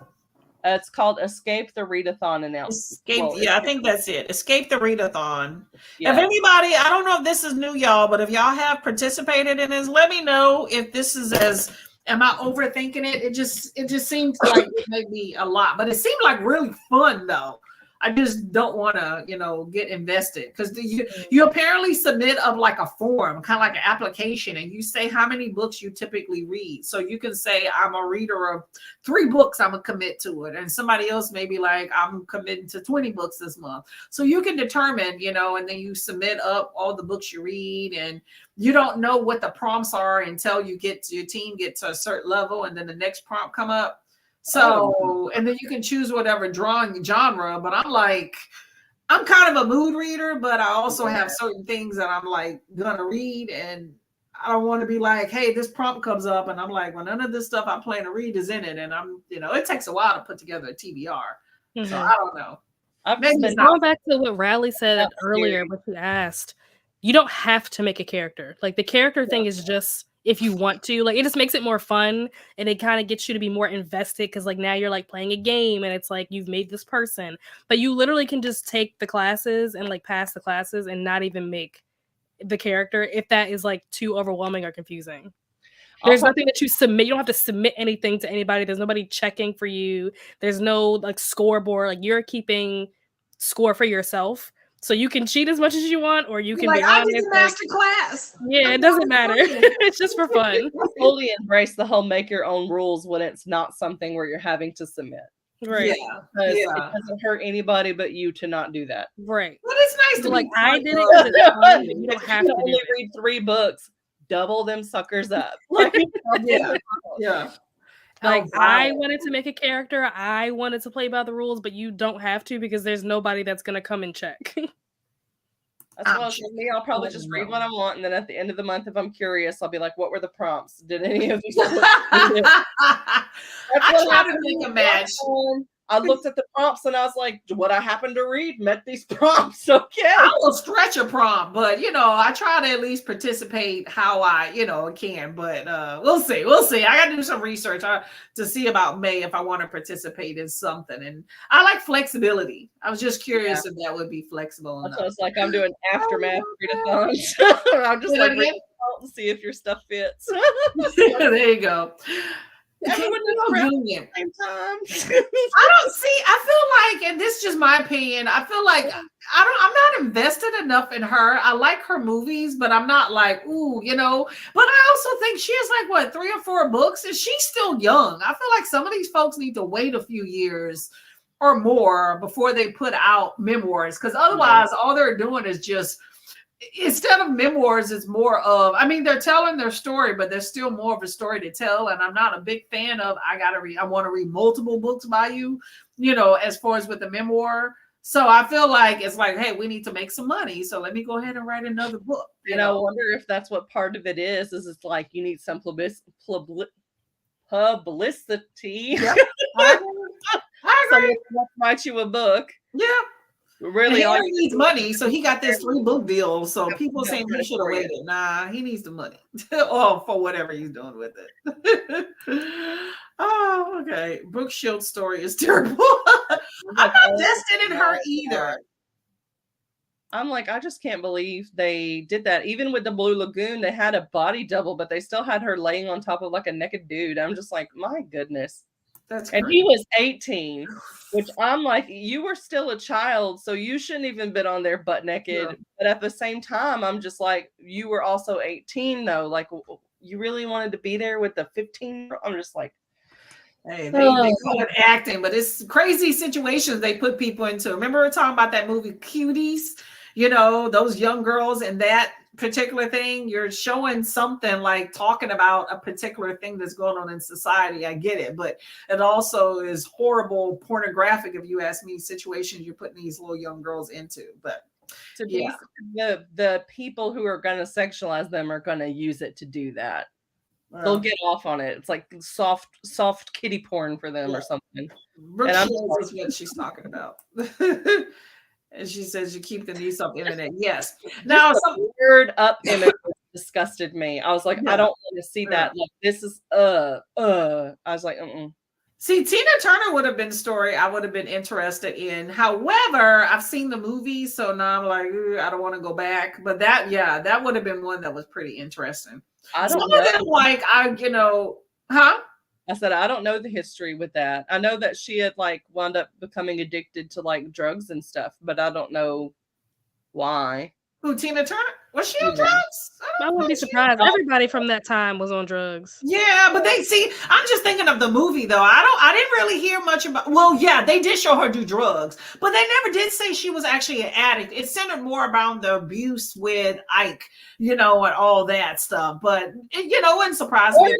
It's called Escape the Readathon announcement. I think that's it. Escape the Readathon. Yeah. If anybody, I don't know if this is new, y'all, but if y'all have participated in this, let me know if this is am I overthinking it? It just seems like it may be a lot, but it seemed like really fun though. I just don't want to, get invested because you apparently submit like a form, kind of like an application, and you say how many books you typically read. So you can say, I'm a reader of 3 books, I'm going to commit to it. And somebody else may be like, I'm committing to 20 books this month. So you can determine, and then you submit up all the books you read, and you don't know what the prompts are until your team gets to a certain level, and then the next prompt come up. So, and then you can choose whatever drawing genre, but I'm kind of a mood reader, but I also have certain things that I'm like gonna read, and I don't want to be like, hey, this prompt comes up and I'm like, well, none of this stuff I plan to read is in it. And I'm, it takes a while to put together a TBR. Mm-hmm. So I don't know. Going back to what Riley said earlier, what you asked, you don't have to make a character. Like the character thing is just if you want to, like it just makes it more fun, and it kind of gets you to be more invested because like now you're like playing a game and it's like you've made this person, but you literally can just take the classes and like pass the classes and not even make the character if that is like too overwhelming or confusing. There's nothing that you submit. You don't have to submit anything to anybody. There's nobody checking for you. There's no like scoreboard. Like you're keeping score for yourself. So you can cheat as much as you want, or you can be honest. I did the master class. Yeah, it doesn't matter. It's just for fun. I fully embrace the whole make your own rules when it's not something where you're having to submit. Right. It doesn't hurt anybody but you to not do that. Right. But it's nice to like I did it. You don't have to only read 3 books. Double them suckers up. Yeah. Like I wanted to make a character. I wanted to play by the rules, but you don't have to because there's nobody that's gonna come and check. That's what for me. I'll probably just read what I want, and then at the end of the month, if I'm curious, I'll be like, "What were the prompts? Did any of these?" I try to make a match. I looked at the prompts and I was like, what I happened to read met these prompts. Okay. I will stretch a prompt, but I try to at least participate how I, can, but we'll see. I got to do some research to see about May if I want to participate in something. And I like flexibility. I was just curious if that would be flexible enough. So it's like I'm doing aftermath readathons. I'm just like reading to see if your stuff fits. There you go. Everyone I feel like, and this is just my opinion, I feel like I'm not invested enough in her. I like her movies, but I'm not like, ooh, but I also think she has like 3 or 4 books and she's still young. I feel like some of these folks need to wait a few years or more before they put out memoirs, because otherwise all they're doing is just, instead of memoirs, it's more of, they're telling their story, but there's still more of a story to tell. And I'm not a big fan of, I want to read multiple books by you, as far as with the memoir. So I feel like it's like, hey, we need to make some money. So let me go ahead and write another book. I wonder if that's what part of it is it's like you need some publicity. Yep. I agree. So let's write you a book. Yeah. Really, Henry needs money, so he got this 3-book deal. So people saying he should have waited. Nah, he needs the money, or for whatever he's doing with it. Oh, okay. Brooke Shields' story is terrible. I'm not vested in her either. I'm like, I just can't believe they did that. Even with the Blue Lagoon, they had a body double, but they still had her laying on top of like a naked dude. I'm just like, my goodness. That's and crazy. he was 18, which I'm like, you were still a child, so you shouldn't even been on there butt naked. Yeah. But at the same time, I'm just like, you were also 18 though. Like, you really wanted to be there with the 15? I'm just like, hey, they call it acting, but it's crazy situations they put people into. Remember we were talking about that movie Cuties? You know, those young girls and that particular thing, you're showing something like talking about a particular thing that's going on in society. I get it, but it also is horrible, pornographic, if you ask me, situations you're putting these little young girls into. But to be the people who are going to sexualize them are going to use it to do that. They'll get off on it. It's like soft kiddie porn for them or something. Brooke Shields is what she's talking about. And she says you keep the niece off internet. Yes. Now some weird up image disgusted me. I was like, I don't want to see that. Like this is I was like, See, Tina Turner would have been a story I would have been interested in. However, I've seen the movie, so now I'm like, I don't want to go back. But that would have been one that was pretty interesting. Some of them, like I said, I don't know the history with that. I know that she had like wound up becoming addicted to like drugs and stuff, but I don't know why. Who, Tina Turner? Was she on drugs? I wouldn't be surprised. Everybody from that time was on drugs. Yeah, but I'm just thinking of the movie though. I didn't really hear much about. Well, yeah, they did show her do drugs, but they never did say she was actually an addict. It centered more around the abuse with Ike, and all that stuff. But it wouldn't surprise me.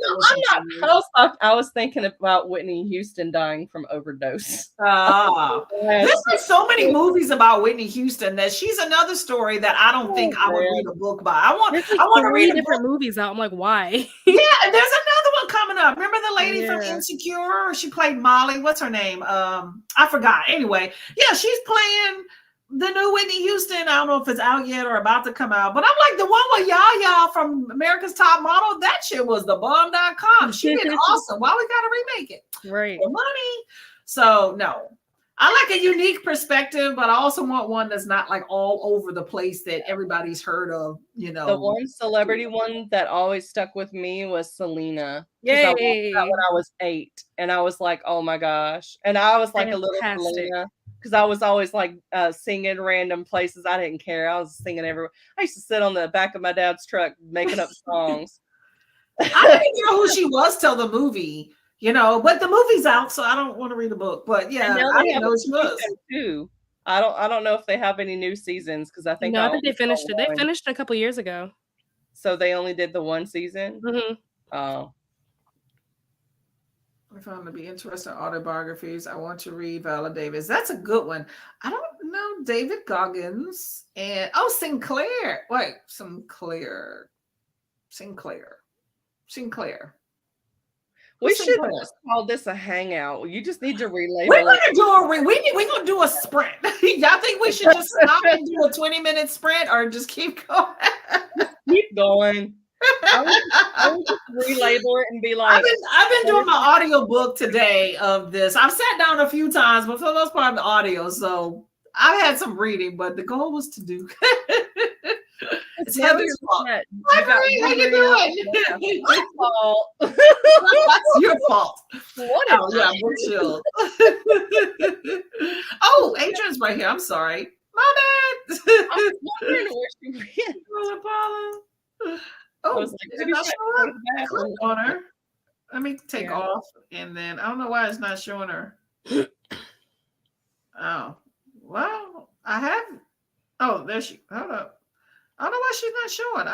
I was thinking about Whitney Houston dying from overdose. There's been so many movies about Whitney Houston that she's another story that I don't think I would read a book by. I want to read different movies out. I'm like, why? Yeah, there's another one coming up. Remember the lady from Insecure? She played Molly. What's her name? I forgot. Anyway, yeah, she's playing the new Whitney Houston. I don't know if it's out yet or about to come out, but I'm like the one with Yaya from America's Top Model. That shit was the bomb.com. She did awesome. Why we gotta remake it? Right. For money. So no. I like a unique perspective, but I also want one that's not like all over the place that everybody's heard of, The one celebrity one that always stuck with me was Selena. Yay! I watched that when I was 8, and I was like, oh my gosh. And I was like a little Selena because I was always like singing random places. I didn't care. I was singing everywhere. I used to sit on the back of my dad's truck making up songs. I didn't know who she was till the movie. But the movie's out, so I don't want to read the book. But yeah, I didn't know she was too. I don't know if they have any new seasons because I think they finished it. They finished a couple years ago. So they only did the one season. Mm-hmm. Oh. I found to be interesting autobiographies. I want to read Viola Davis. That's a good one. I don't know David Goggins and Sinclair. Wait, Sinclair. We should just call this a hangout. You just need to relabel We're gonna do a sprint. Y'all think we should just stop and do a 20-minute sprint or just keep going? Keep going. I would just relabel it and be like, I've been doing my audio book today of this. I've sat down a few times, but for the most part, the audio. So I've had some reading, but the goal was to do. It's Heather's fault. How you doing? My fault. That's your fault. What? Chill. Oh, Adrian's right here. I'm sorry. My bad. I was wondering where she went. Oh, did not show up? Click on her. Let me take off, and then I don't know why it's not showing her. Oh, well, I have. Oh, there she. Hold up. I don't know why she's not showing.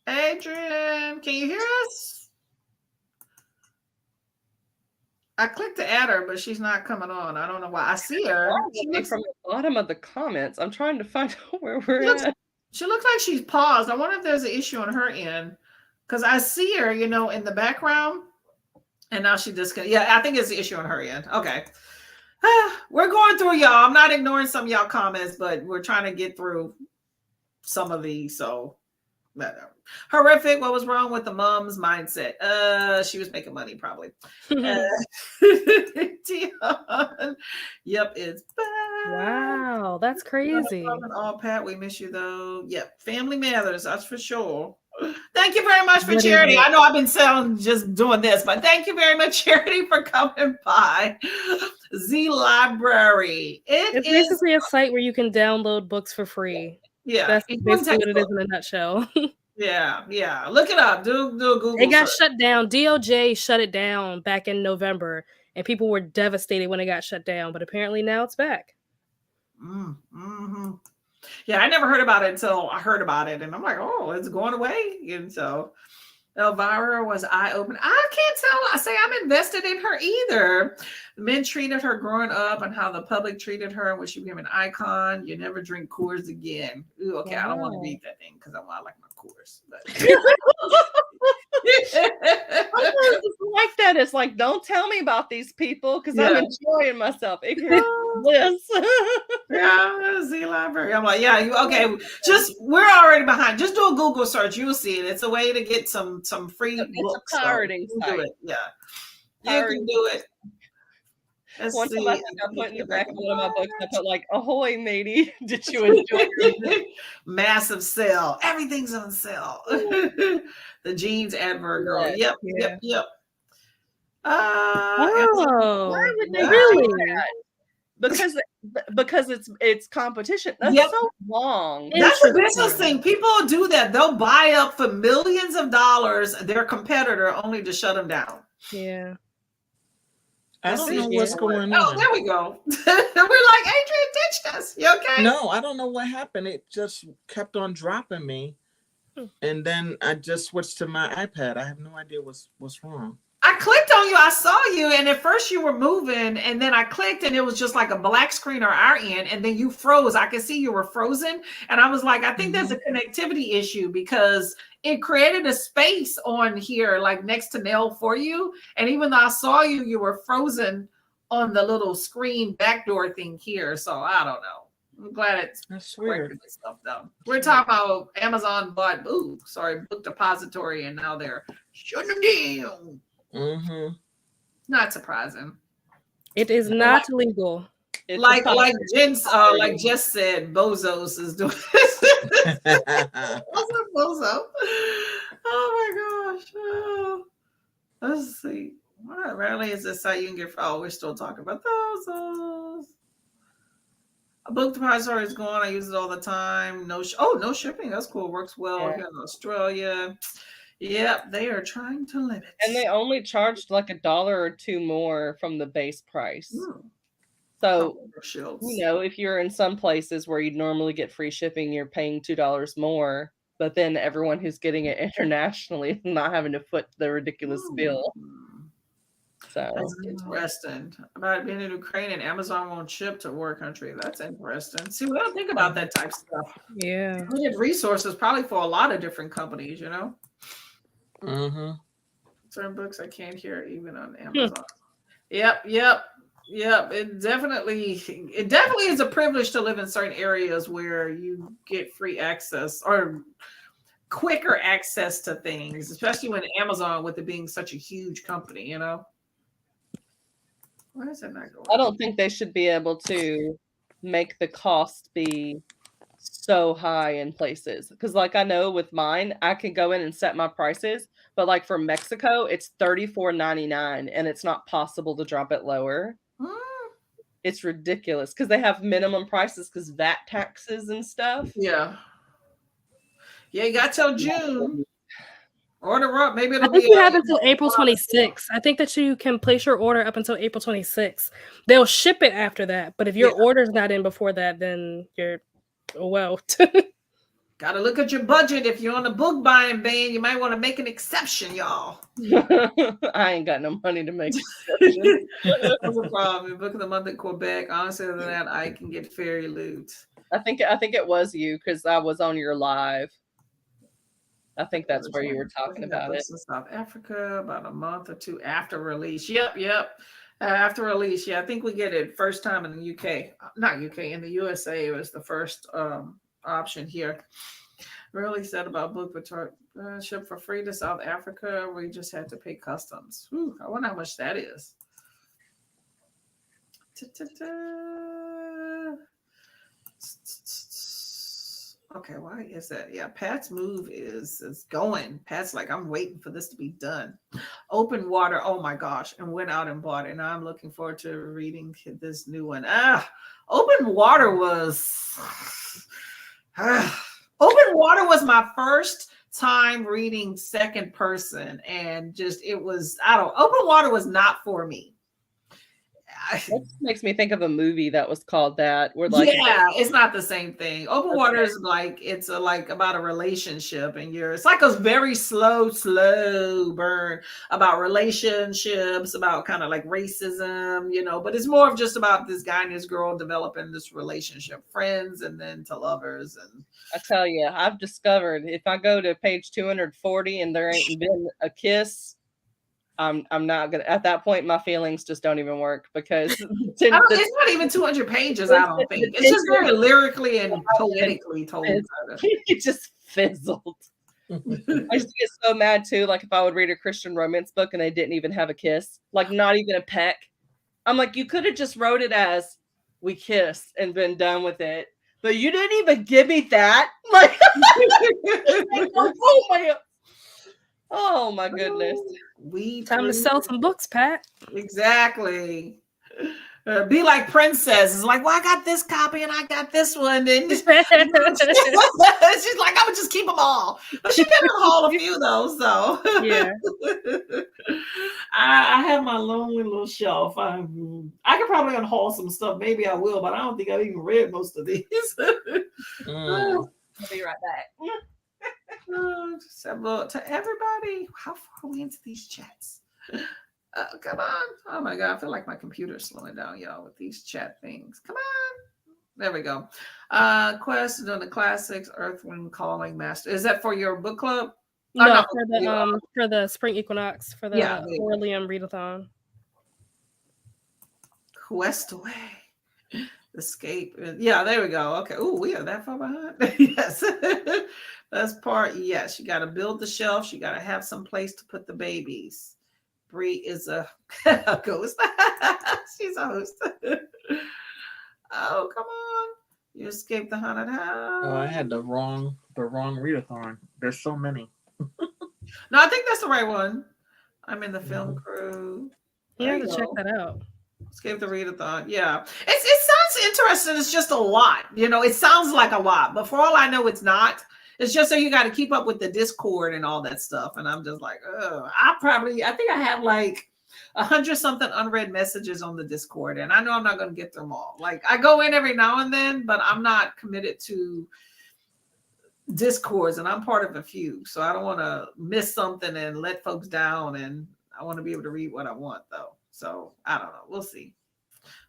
Adrian, can you hear us? I clicked to add her, but she's not coming on. I don't know why. I see her. She looks from the bottom of the comments. I'm trying to find out where we're at. She looks like she's paused. I wonder if there's an issue on her end. Because I see her, in the background, and now she disconnected. Yeah, I think it's the issue on her end. Okay. We're going through, y'all. I'm not ignoring some of y'all comments, but we're trying to get through some of these. So, horrific. What was wrong with the mom's mindset? She was making money, probably. Dion, yep, it's bad. Wow, that's crazy. All Pat, we miss you though. Yep, family matters, that's for sure. Thank you very much for Charity. I know I've been sounding just doing this, but thank you very much, Charity, for coming by. Z Library. It's basically a site where you can download books for free. Yeah, that's basically what it is in a nutshell. Yeah. Look it up. Do a Google. It got shut down. DOJ shut it down back in November, and people were devastated when it got shut down. But apparently now it's back. Mm-hmm. Yeah, I never heard about it until I heard about it, and I'm like, oh, it's going away. And so Elvira was eye-opening. I can't tell. I say I'm invested in her either. Men treated her growing up and how the public treated her when she became an icon. You never drink Coors again. Ooh, okay, wow. I don't want to read that thing because I like my Coors. But I like that. It's like, don't tell me about these people because I'm enjoying myself. Ignorant bliss. Yeah, Z Library. I'm like, yeah, okay. We're already behind. Just do a Google search. You'll see it. It's a way to get some free books. It's a pirating site. Do it. Yeah, you can do it. One time I think I put in the back of one of my books, I put like, ahoy, matey. Did you enjoy your massive sale? Everything's on sale. The jeans advert girl. Yep. Why would they do that? Because it's competition. That's so long. That's a business thing. People do that. They'll buy up for millions of dollars their competitor only to shut them down. Yeah. I don't know what's going on. Oh, there we go. We're like, Adrian ditched us. You okay? No, I don't know what happened. It just kept on dropping me. And then I just switched to my iPad. I have no idea what's wrong. I clicked on you. I saw you. And at first you were moving. And then I clicked and it was just like a black screen on our end. And then you froze. I could see you were frozen. And I was like, I think there's a connectivity issue because it created a space on here, like next to Nell for you. And even though I saw you, you were frozen on the little screen backdoor thing here. So I don't know. I'm glad it's weird stuff though. We're talking about Amazon bought book depository, and now they're shutting them down. Mm-hmm. Not surprising. It is not legal. It's like Jess said, Bozos is doing this. Bozo. Oh my gosh. Let's see. What rarely is this site you can get? Oh, we're still talking about those. A book depository is going. I use it all the time. No shipping. That's cool. Works well here in Australia. Yep, they are trying to limit. And they only charged like $1 or $2 more from the base price. So, if you're in some places where you'd normally get free shipping, you're paying $2 more. But then everyone who's getting it internationally is not having to foot the ridiculous bill. So that's interesting. About being in Ukraine and Amazon won't ship to war country. That's interesting. See, we don't think about that type of stuff. Yeah. We need resources probably for a lot of different companies, Mm-hmm. Certain books I can't hear even on Amazon. Yep. It definitely is a privilege to live in certain areas where you get free access or quicker access to things, especially when Amazon, with it being such a huge company, Why is it not going? I don't think they should be able to make the cost be so high in places. Because like I know with mine, I can go in and set my prices. But like for Mexico, it's $34.99 and it's not possible to drop it lower. It's ridiculous because they have minimum prices because VAT taxes and stuff. Yeah, you got till June. Order up. Maybe it'll I think you have until April 26th. I think that you can place your order up until April 26th. They'll ship it after that. But if your order's not in before that, then you're Got to look at your budget. If you're on the book buying ban, you might want to make an exception, y'all. I ain't got no money to make exceptions. That's a problem. Book of the month in Quebec. Honestly, other than that, I can get fairy loot. I think it was you because I was on your live. I think that's where you were talking about it. In South Africa, about a month or two after release. Yep. After release, yeah, I think we get it first time in the UK. Not UK, in the USA. It was the first option here. Really said about book ship for free to South Africa. We just had to pay customs. Whew, I wonder how much that is. Okay, why is that? Yeah, Pat's move is going. Pat's like, I'm waiting for this to be done. Open Water, oh my gosh, and went out and bought it. Now I'm looking forward to reading this new one. Open Water was Open Water was my first time reading second person, and just Open Water was not for me. It makes me think of a movie that was called that. It's not the same thing. Open Water is like it's like about a relationship, and it's like a very slow burn about relationships, about kind of like racism, but it's more of just about this guy and this girl developing this relationship, friends, and then to lovers. And I tell you, I've discovered if I go to page 240 and there ain't been a kiss, I'm not gonna. At that point, my feelings just don't even work because it's not even 200 pages. I don't think it's just very lyrically and poetically told. It just fizzled. I used to get so mad too. Like if I would read a Christian romance book and they didn't even have a kiss, like not even a peck. I'm like, you could have just wrote it as "we kissed" and been done with it, but you didn't even give me that. Like, oh my goodness. Time to sell some books, Pat. Exactly. Be like Princess. It's like, well, I got this copy and I got this one. And she's like, I would just keep them all. But she didn't haul a few though. So yeah. I have my lonely little shelf. I could probably unhaul some stuff. Maybe I will, but I don't think I've even read most of these. I'll be right back. To everybody, how far are we into these chats? Come on. Oh my God, I feel like my computer's slowing down, y'all, with these chat things. Come on. There we go. Question on the classics, Earthwind Calling Master. Is that for your book club? No, for the spring equinox, for the Orlean readathon. Quest away. Escape. Yeah, there we go. Okay. Oh, we are that far behind. Yes. That's part. Yes, you got to build the shelf. You got to have some place to put the babies. Bree is a ghost. She's a host. Oh, come on. You escaped the haunted house. Oh, I had the wrong readathon. There's so many. No, I think that's the right one. I'm in the film crew. You have to check that out. Escape the readathon. Yeah. It sounds interesting. It's just a lot. It sounds like a lot, but for all I know, it's not. It's just so you got to keep up with the Discord and all that stuff. And I'm just like, I think I have like 100-something unread messages on the Discord. And I know I'm not going to get them all. Like I go in every now and then, but I'm not committed to Discords, and I'm part of a few. So I don't want to miss something and let folks down. And I want to be able to read what I want though. So I don't know. We'll see.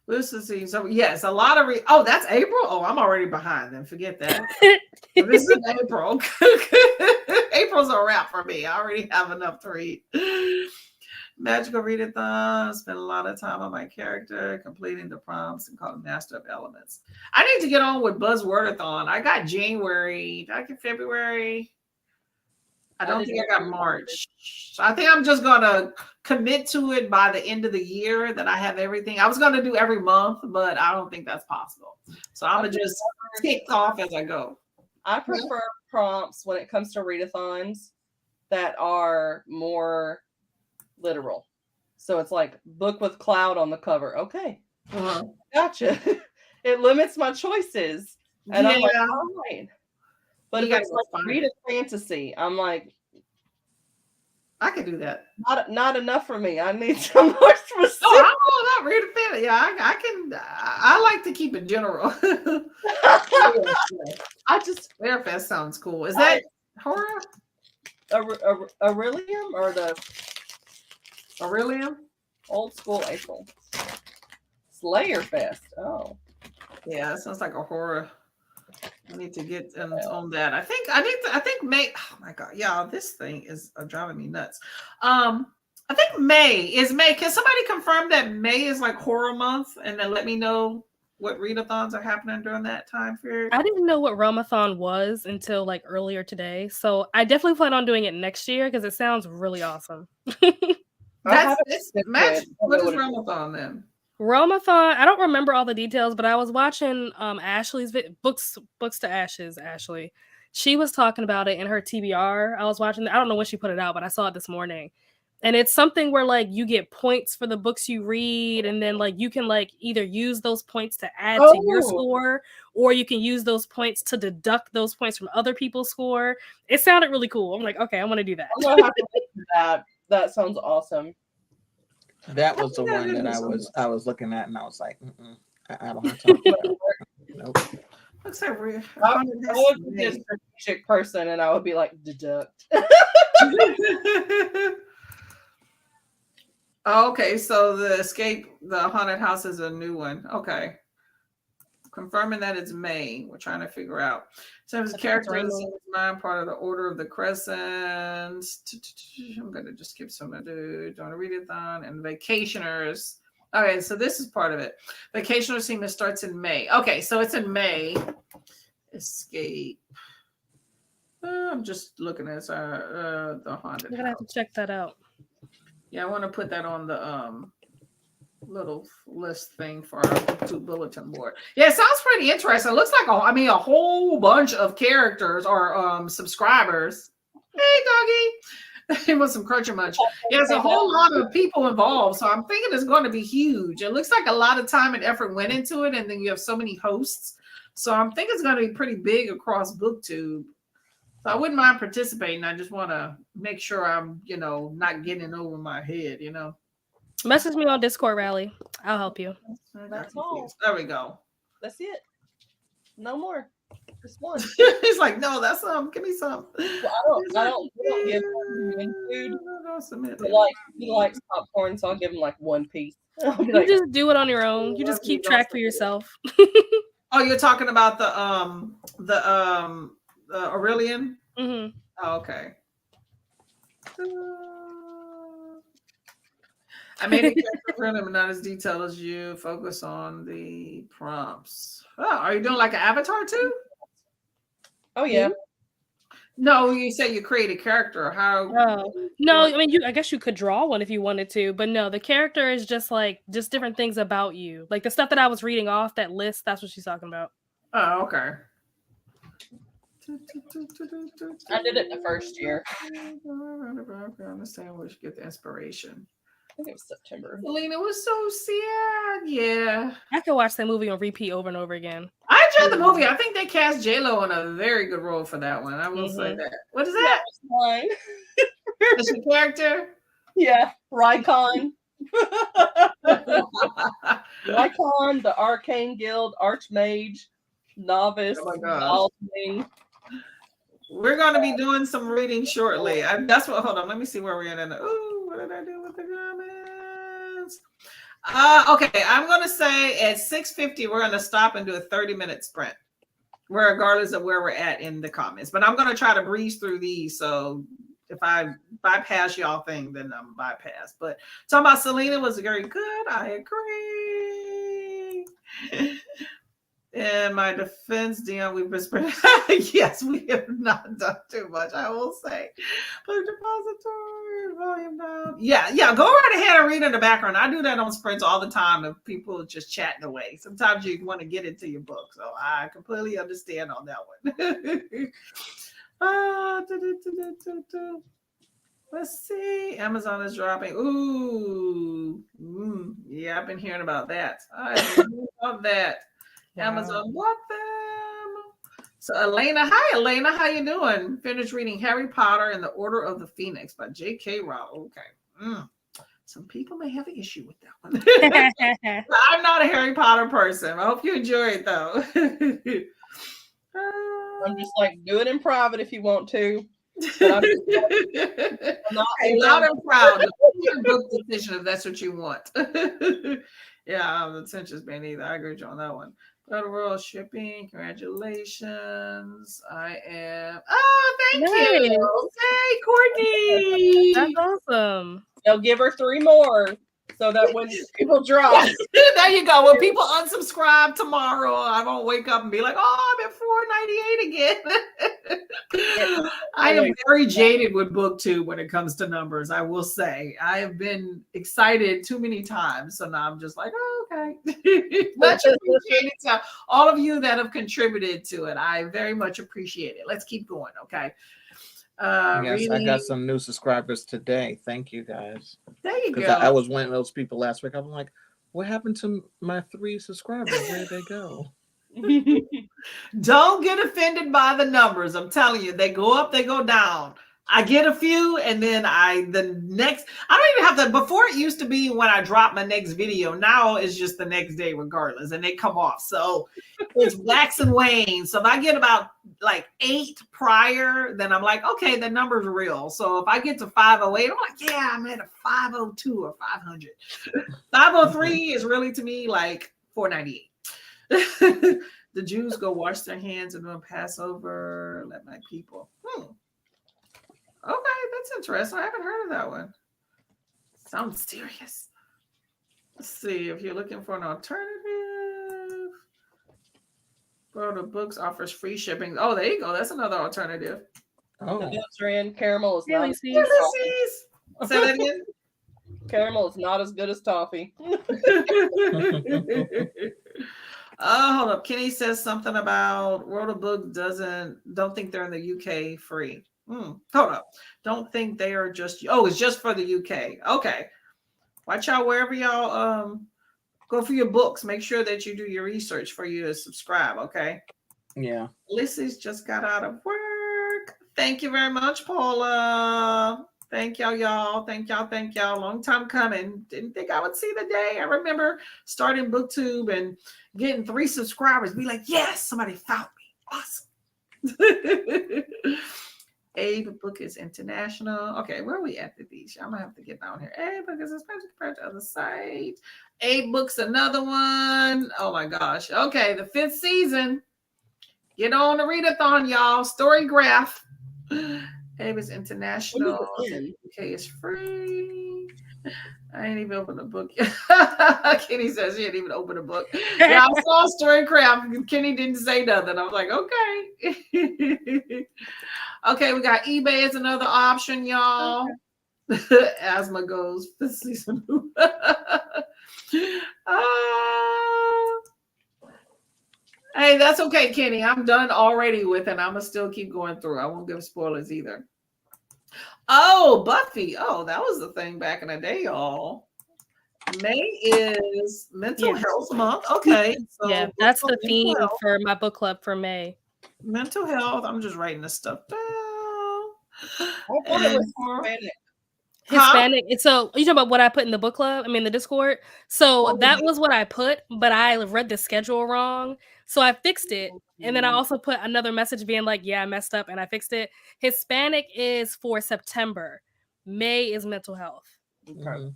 We'll see. So yes, a lot of oh, that's April. Oh, I'm already behind. Then forget that. This is April. April's a wrap for me. I already have enough to read. Magical readathon. Spend a lot of time on my character, completing the prompts and called Master of Elements. I need to get on with Buzzwordathon. I got January. Did I get February? I don't think I got March. So I think I'm just going to commit to it by the end of the year that I have everything. I was going to do every month, but I don't think that's possible. So I'm going to just tick off as I go. I prefer prompts when it comes to readathons that are more literal. So it's like book with cloud on the cover. Okay. Gotcha. It limits my choices. And I'm like, all right. But if it's like read a fantasy, I'm like, I can do that. Not enough for me. I need some more specific. Oh, I'm not read a fantasy. Yeah, I can. I like to keep it general. Fairfest sounds cool. Is that horror? Aurelium or the Aurelium? Old school April. Slayer Fest. Oh. Yeah, it sounds like a horror I need to get on that. I think May. Oh my God, y'all, this thing is driving me nuts. I think May is May. Can somebody confirm that May is like horror month, and then let me know what readathons are happening during that time period? I didn't know what Romathon was until like earlier today, so I definitely plan on doing it next year because it sounds really awesome. What is Romathon then? Romathon, I don't remember all the details, but I was watching Ashley's books to Ashes. Ashley, she was talking about it in her TBR. I was watching. I don't know when she put it out, but I saw it this morning. And it's something where like you get points for the books you read, and then like you can like either use those points to add to your score, or you can use those points to deduct those points from other people's score. It sounded really cool. I'm like, okay, I want to do that. I'm gonna have to look at that. That sounds awesome. That was the one that I was looking at, and I was like, I don't have time. Nope. Looks like we're. I would be a strategic person, and I would be like, deduct. Okay, so the haunted house is a new one. Okay. Confirming that it's May. We're trying to figure out. So as characters, part of the Order of the Crescent. I'm gonna just skip some of the Don't Readathon and Vacationers. Okay, so this is part of it. Vacationers theme that starts in May. Okay, so it's in May. Escape. I'm just looking at the haunted. I'm gonna have to check that out. Yeah, I want to put that on the little list thing for our YouTube bulletin board. Yeah, it sounds pretty interesting. It looks like a whole bunch of characters or subscribers. Hey, doggy. It was some Cruncher Munch. Yeah, there's a whole lot of people involved, so I'm thinking it's going to be huge. It looks like a lot of time and effort went into it, and then you have so many hosts. So I'm thinking it's going to be pretty big across BookTube. So I wouldn't mind participating. I just want to make sure I'm, not getting over my head, Message me on Discord, Rally. I'll help you. That's all. There we go. That's it. No more. Just one. He's like, no, that's some. Give me some. Well, I don't give him food. He likes popcorn, so I'll give him like one piece. You just do it on your own. You just keep track for yourself. Oh, you're talking about the Aurelian? Mm-hmm. Oh, okay. I made a character for him, not as detailed as you. Focus on the prompts. Oh, are you doing like an avatar too? Oh yeah. No, you say you create a character. How? Oh. No, I mean, I guess you could draw one if you wanted to, but no, the character is just different things about you. Like the stuff that I was reading off that list, that's what she's talking about. Oh, okay. I did it the first year. I understand where you get the inspiration. I think it was September. Selena was so sad. Yeah. I could watch that movie on repeat over and over again. I enjoyed the movie. I think they cast J-Lo in a very good role for that one. I will say that. What is that? Mine. That's your character? Yeah. Rykon. Rykon, the Arcane Guild, Archmage, Novice, Alchemy. We're going to be doing some reading shortly. Hold on. Let me see where we're at. Ooh, what did I do with the comments? Okay, I'm going to say at 6:50, we're going to stop and do a 30-minute sprint, regardless of where we're at in the comments. But I'm going to try to breeze through these. So if I bypass y'all thing, then I'm bypassed. But talking about Selena was very good. I agree. In my defense, Dion, we've been yes, we have not done too much, I will say. Book depository, volume down. Yeah, go right ahead and read in the background. I do that on sprints all the time if people are just chatting away. Sometimes you want to get into your book. So I completely understand on that one. Let's see. Amazon is dropping. Ooh. Yeah, I've been hearing about that. I love that. Amazon bought them. So Elena, hi Elena, how you doing? Finished reading Harry Potter and the Order of the Phoenix by J.K. Rowling. Okay. Some people may have an issue with that one. I'm not a Harry Potter person. I hope you enjoy it though. I'm just like, do it in private if you want to. I'm not loud and proud. Your book decision if that's what you want. Yeah, the attention's been either. I agree with you on that one. Federal shipping. Congratulations. I am. Oh, thank you. Hey, Courtney. That's awesome. They'll give her 3 more so that when people drop. There you go. When people unsubscribe tomorrow, I won't wake up and be like, oh, I'm at 498 again. I am very jaded with BookTube when it comes to numbers. I will say I have been excited too many times. So now I'm just like, oh, okay. Much appreciated to all of you that have contributed to it. I very much appreciate it. Let's keep going. Okay. Yes, I got some new subscribers today. Thank you, guys. There you go. I was one of those people last week. I'm like, what happened to my 3 subscribers? Where did they go? Don't get offended by the numbers. I'm telling you, they go up, they go down. I get a few, and then I don't even have that. Before it used to be when I drop my next video. Now it's just the next day, regardless, and they come off. So it's wax and wane. So if I get about like 8 prior, then I'm like, okay, the number's real. So if I get to 508, I'm like, yeah, I'm at a 502 or 500. 503 is really to me like 498. The Jews go wash their hands and do Passover. Let my people. Okay, that's interesting. I haven't heard of that one. Sounds serious. Let's see if you're looking for an alternative. World of Books offers free shipping. Oh, there you go. That's another alternative. Oh, The notes are in. Caramel is not. Ulysses. Say that again. Caramel is not as good as toffee. Hold up. Kenny says something about World of Books don't think they're in the UK free. Hold up. Don't think they are just. Oh, it's just for the UK. Okay. Watch out wherever y'all go for your books. Make sure that you do your research for you to subscribe. Okay. Yeah. Ulysses just got out of work. Thank you very much, Paula. Thank y'all. Thank y'all. Long time coming. Didn't think I would see the day. I remember starting BookTube and getting 3 subscribers. Be like, yes, somebody found me. Awesome. A book is international. Okay, where are we at with these? I'm gonna have to get down here. A book is expensive compared to other sites. A book's another one. Oh my gosh. Okay, the 5th season. Get on the readathon, y'all. Storygraph. A is international. UK is free. I ain't even opened a book yet. Kenny says she ain't even opened a book. Yeah, I saw Storycraft. Kenny didn't say nothing. I was like, okay. Okay, we got eBay as another option, y'all. Okay. Asthma goes this season. Hey, that's okay, Kenny. I'm done already with it. I'm gonna still keep going through. I won't give spoilers either. Oh, Buffy. Oh, that was the thing back in the day, y'all. May is mental health month. Okay. So yeah, that's the theme for my book club for May. Mental health. I'm just writing this stuff down. I thought it was Hispanic. Hispanic. So you talking about what I put in the book club? I mean the Discord. So that was what I put, but I read the schedule wrong. So I fixed it. And then I also put another message being like, yeah, I messed up and I fixed it. Hispanic is for September. May is mental health. Okay.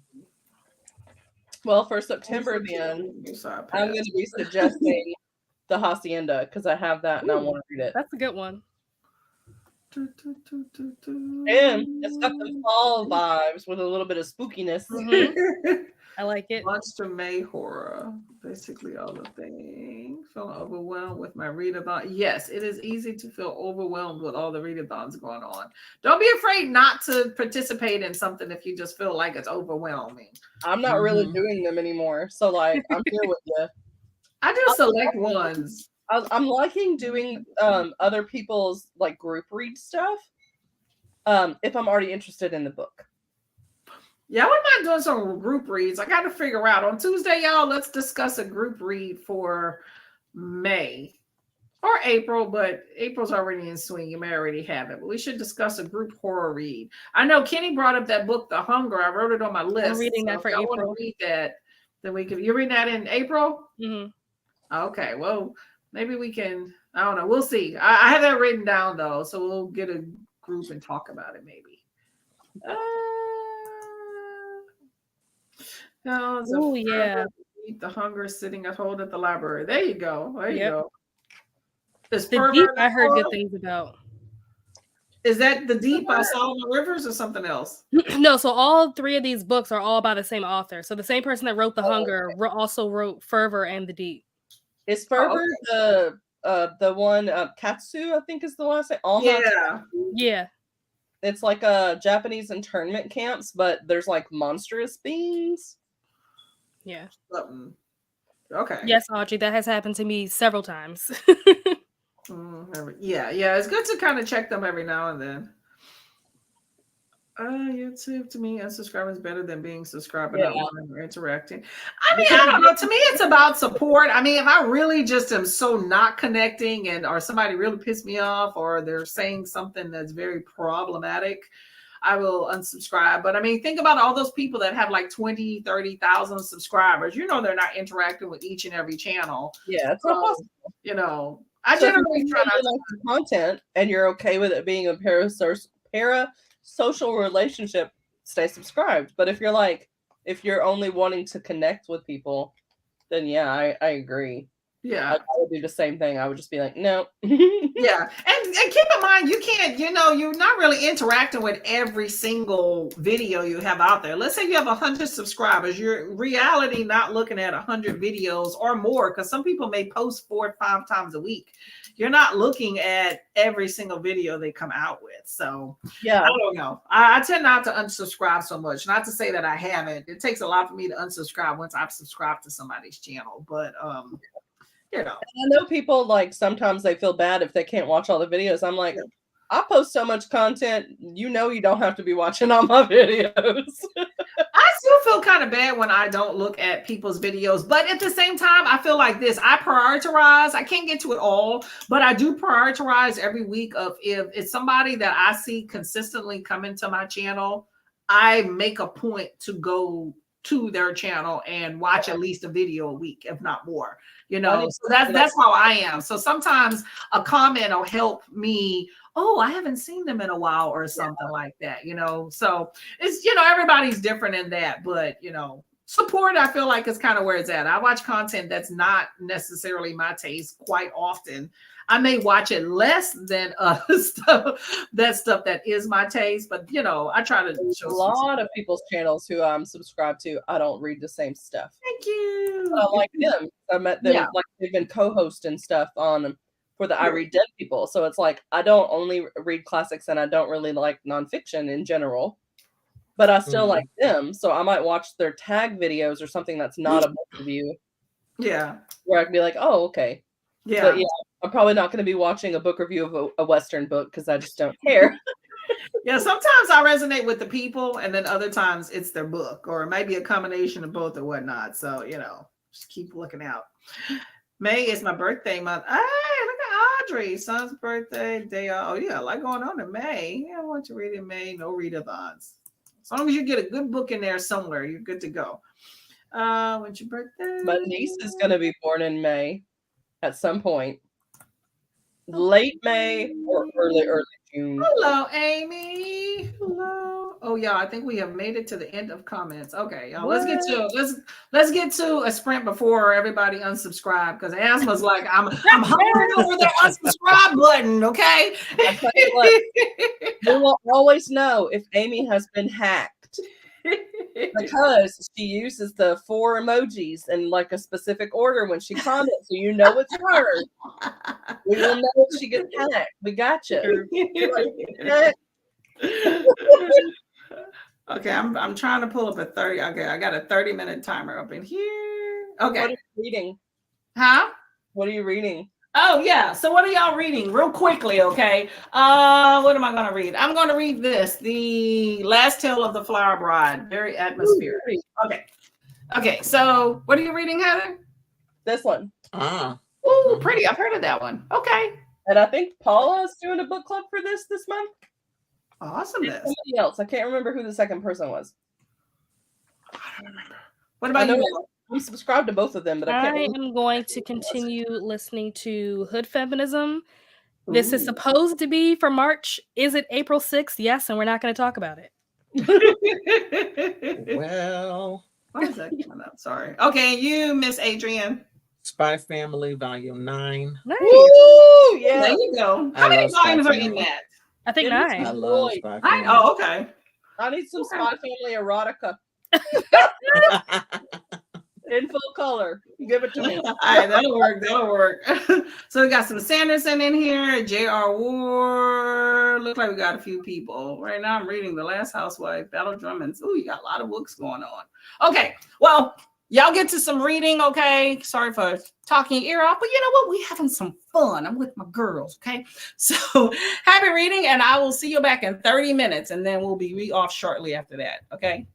Well, for September then, I'm going to be suggesting The Hacienda because I have that and I want to read it. That's a good one. And it's got the fall vibes with a little bit of spookiness. Mm-hmm. I like it. Monster May horror. Basically all the things. Feeling overwhelmed with my readathon. Yes, it is easy to feel overwhelmed with all the readathons going on. Don't be afraid not to participate in something if you just feel like it's overwhelming. I'm not really doing them anymore. So like I'm here with you. I do select ones. I'm liking doing other people's like group read stuff if I'm already interested in the book. Yeah, we might doing some group reads. I got to figure out on Tuesday, y'all. Let's discuss a group read for May or April, but April's already in swing. You may already have it, but we should discuss a group horror read. I know Kenny brought up that book, The Hunger. I wrote it on my list. I'm reading that for April. I want to read that. Then we can. You're reading that in April? Mm-hmm. Okay. Well, maybe we can. I don't know. We'll see. I have that written down though, so we'll get a group and talk about it maybe. Oh yeah. Eat the hunger sitting at hold at the library. There you go. There you Yep. go. Is The Fervor Deep, in the I heard good club? things about. Is that The Deep by Solomon Rivers or something else? No, so all three of these books are all by the same author. So the same person that wrote The Hunger also wrote Fervor and The Deep. Is Fervor the one Katsu, I think is the last name? Yeah. Yeah. It's like a Japanese internment camps, but there's like monstrous beings. Yeah. Okay. Yes, Audrey, that has happened to me several times. Yeah. It's good to kind of check them every now and then. YouTube to me, unsubscribing is better than being subscribed and not wanting or interacting. I mean, I don't know. To me, it's about support. I mean, if I really just am so not connecting or somebody really pissed me off or they're saying something that's very problematic, I will unsubscribe. But I mean, think about all those people that have like 20, 30,000 subscribers. You know, they're not interacting with each and every channel. Yeah, it's not possible. You know, I generally try not to like content and you're okay with it being a parasocial relationship, stay subscribed. But if you're only wanting to connect with people, then yeah, I agree. Yeah, I would do the same thing. I would just be like, no. Yeah, and keep in mind, you can't, you're not really interacting with every single video you have out there. Let's say you have 100 subscribers. You're reality not looking at 100 videos or more, because some people may post 4 or 5 times a week. You're not looking at every single video they come out with. So yeah, I don't know. I tend not to unsubscribe so much. Not to say that I haven't. It takes a lot for me to unsubscribe once I've subscribed to somebody's channel, but you know. I know people like sometimes they feel bad if they can't watch all the videos. I'm like, I post so much content, you don't have to be watching all my videos. I still feel kind of bad when I don't look at people's videos, but at the same time, I feel like this. I prioritize. I can't get to it all, but I do prioritize every week of if it's somebody that I see consistently come into my channel, I make a point to go to their channel and watch at least a video a week, if not more. So that's how I am. So sometimes a comment will help me. Oh, I haven't seen them in a while or something like that, So it's, everybody's different in that, but, support, I feel like is kind of where it's at. I watch content that's not necessarily my taste quite often. I may watch it less than other stuff. That stuff that is my taste, but I try to show a lot of people's channels who I'm subscribed to. I don't read the same stuff. Thank you. I like them. I met them like they've been co-hosting stuff on for the I Read Dead people. So it's like I don't only read classics and I don't really like nonfiction in general, but I still like them. So I might watch their tag videos or something that's not a book review. Yeah. Where I can be like, oh, okay. Yeah. But yeah, I'm probably not going to be watching a book review of a Western book because I just don't care. Yeah, sometimes I resonate with the people, and then other times it's their book, or maybe a combination of both or whatnot. So, just keep looking out. May is my birthday month. Hey, look at Audrey. Son's birthday, day off. Oh, yeah, a lot going on in May. Yeah, I want to read in May. No readathons. As long as you get a good book in there somewhere, you're good to go. When's your birthday? My niece is going to be born in May at some point. Late May or early June. Hello, Amy. Hello. Oh yeah, I think we have made it to the end of comments. Okay, y'all. Let's get to a sprint before everybody unsubscribe, because Asma's like, I'm hovering over the unsubscribe button. Okay. I'll tell you what, we will always know if Amy has been hacked. Because she uses the 4 emojis in like a specific order when she comments, so it's her. We will know if she gets hacked. We got you. Okay, I'm trying to pull up a 30. Okay, I got a 30-minute timer up in here. Okay. What are you reading? Huh? What are you reading? Oh, yeah. So what are y'all reading real quickly? Okay. What am I going to read? I'm going to read this, The Last Tale of the Flower Bride. Very atmospheric. Okay. So what are you reading, Heather? This one. Ooh, pretty. I've heard of that one. Okay. And I think Paula's doing a book club for this month. Awesome. Somebody else. I can't remember who the second person was. I don't remember. What about you? I'm subscribed to both of them, but I am going to continue listening to Hood Feminism. Ooh. This is supposed to be for March. Is it April 6th? Yes, and we're not going to talk about it. Well, Why is that coming up? Sorry. Okay, you, Miss Adrian. Spy Family Volume 9. Nice. Woo! Yeah. There you go. How many volumes are in that? I think 9. I love Spy I, Family. oh, okay. I need some Spy Family erotica in full color. Give it to me. All right, that'll work. That'll work. So we got some Sanderson in here. J.R. Ward. Look like we got a few people. Right now I'm reading The Last Housewife, Battle Drummonds. Ooh, you got a lot of books going on. Okay, well, y'all get to some reading, okay? Sorry for talking your ear off, but you know what? We having some fun. I'm with my girls, okay? So happy reading, and I will see you back in 30 minutes, and then we'll be off shortly after that, okay?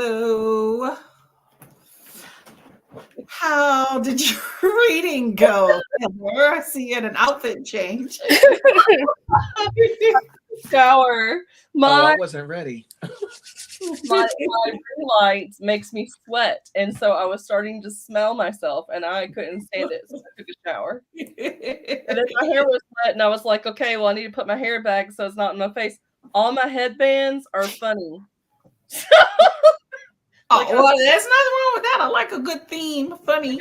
Hello. How did your reading go, Heather? I see you had an outfit change. Shower. I wasn't ready. My ring light makes me sweat, and so I was starting to smell myself, and I couldn't stand it, so I took a shower. And then my hair was wet, and I was like, okay, well, I need to put my hair back so it's not in my face. All my headbands are funny. Oh, well, there's nothing wrong with that. I like a good theme. Funny.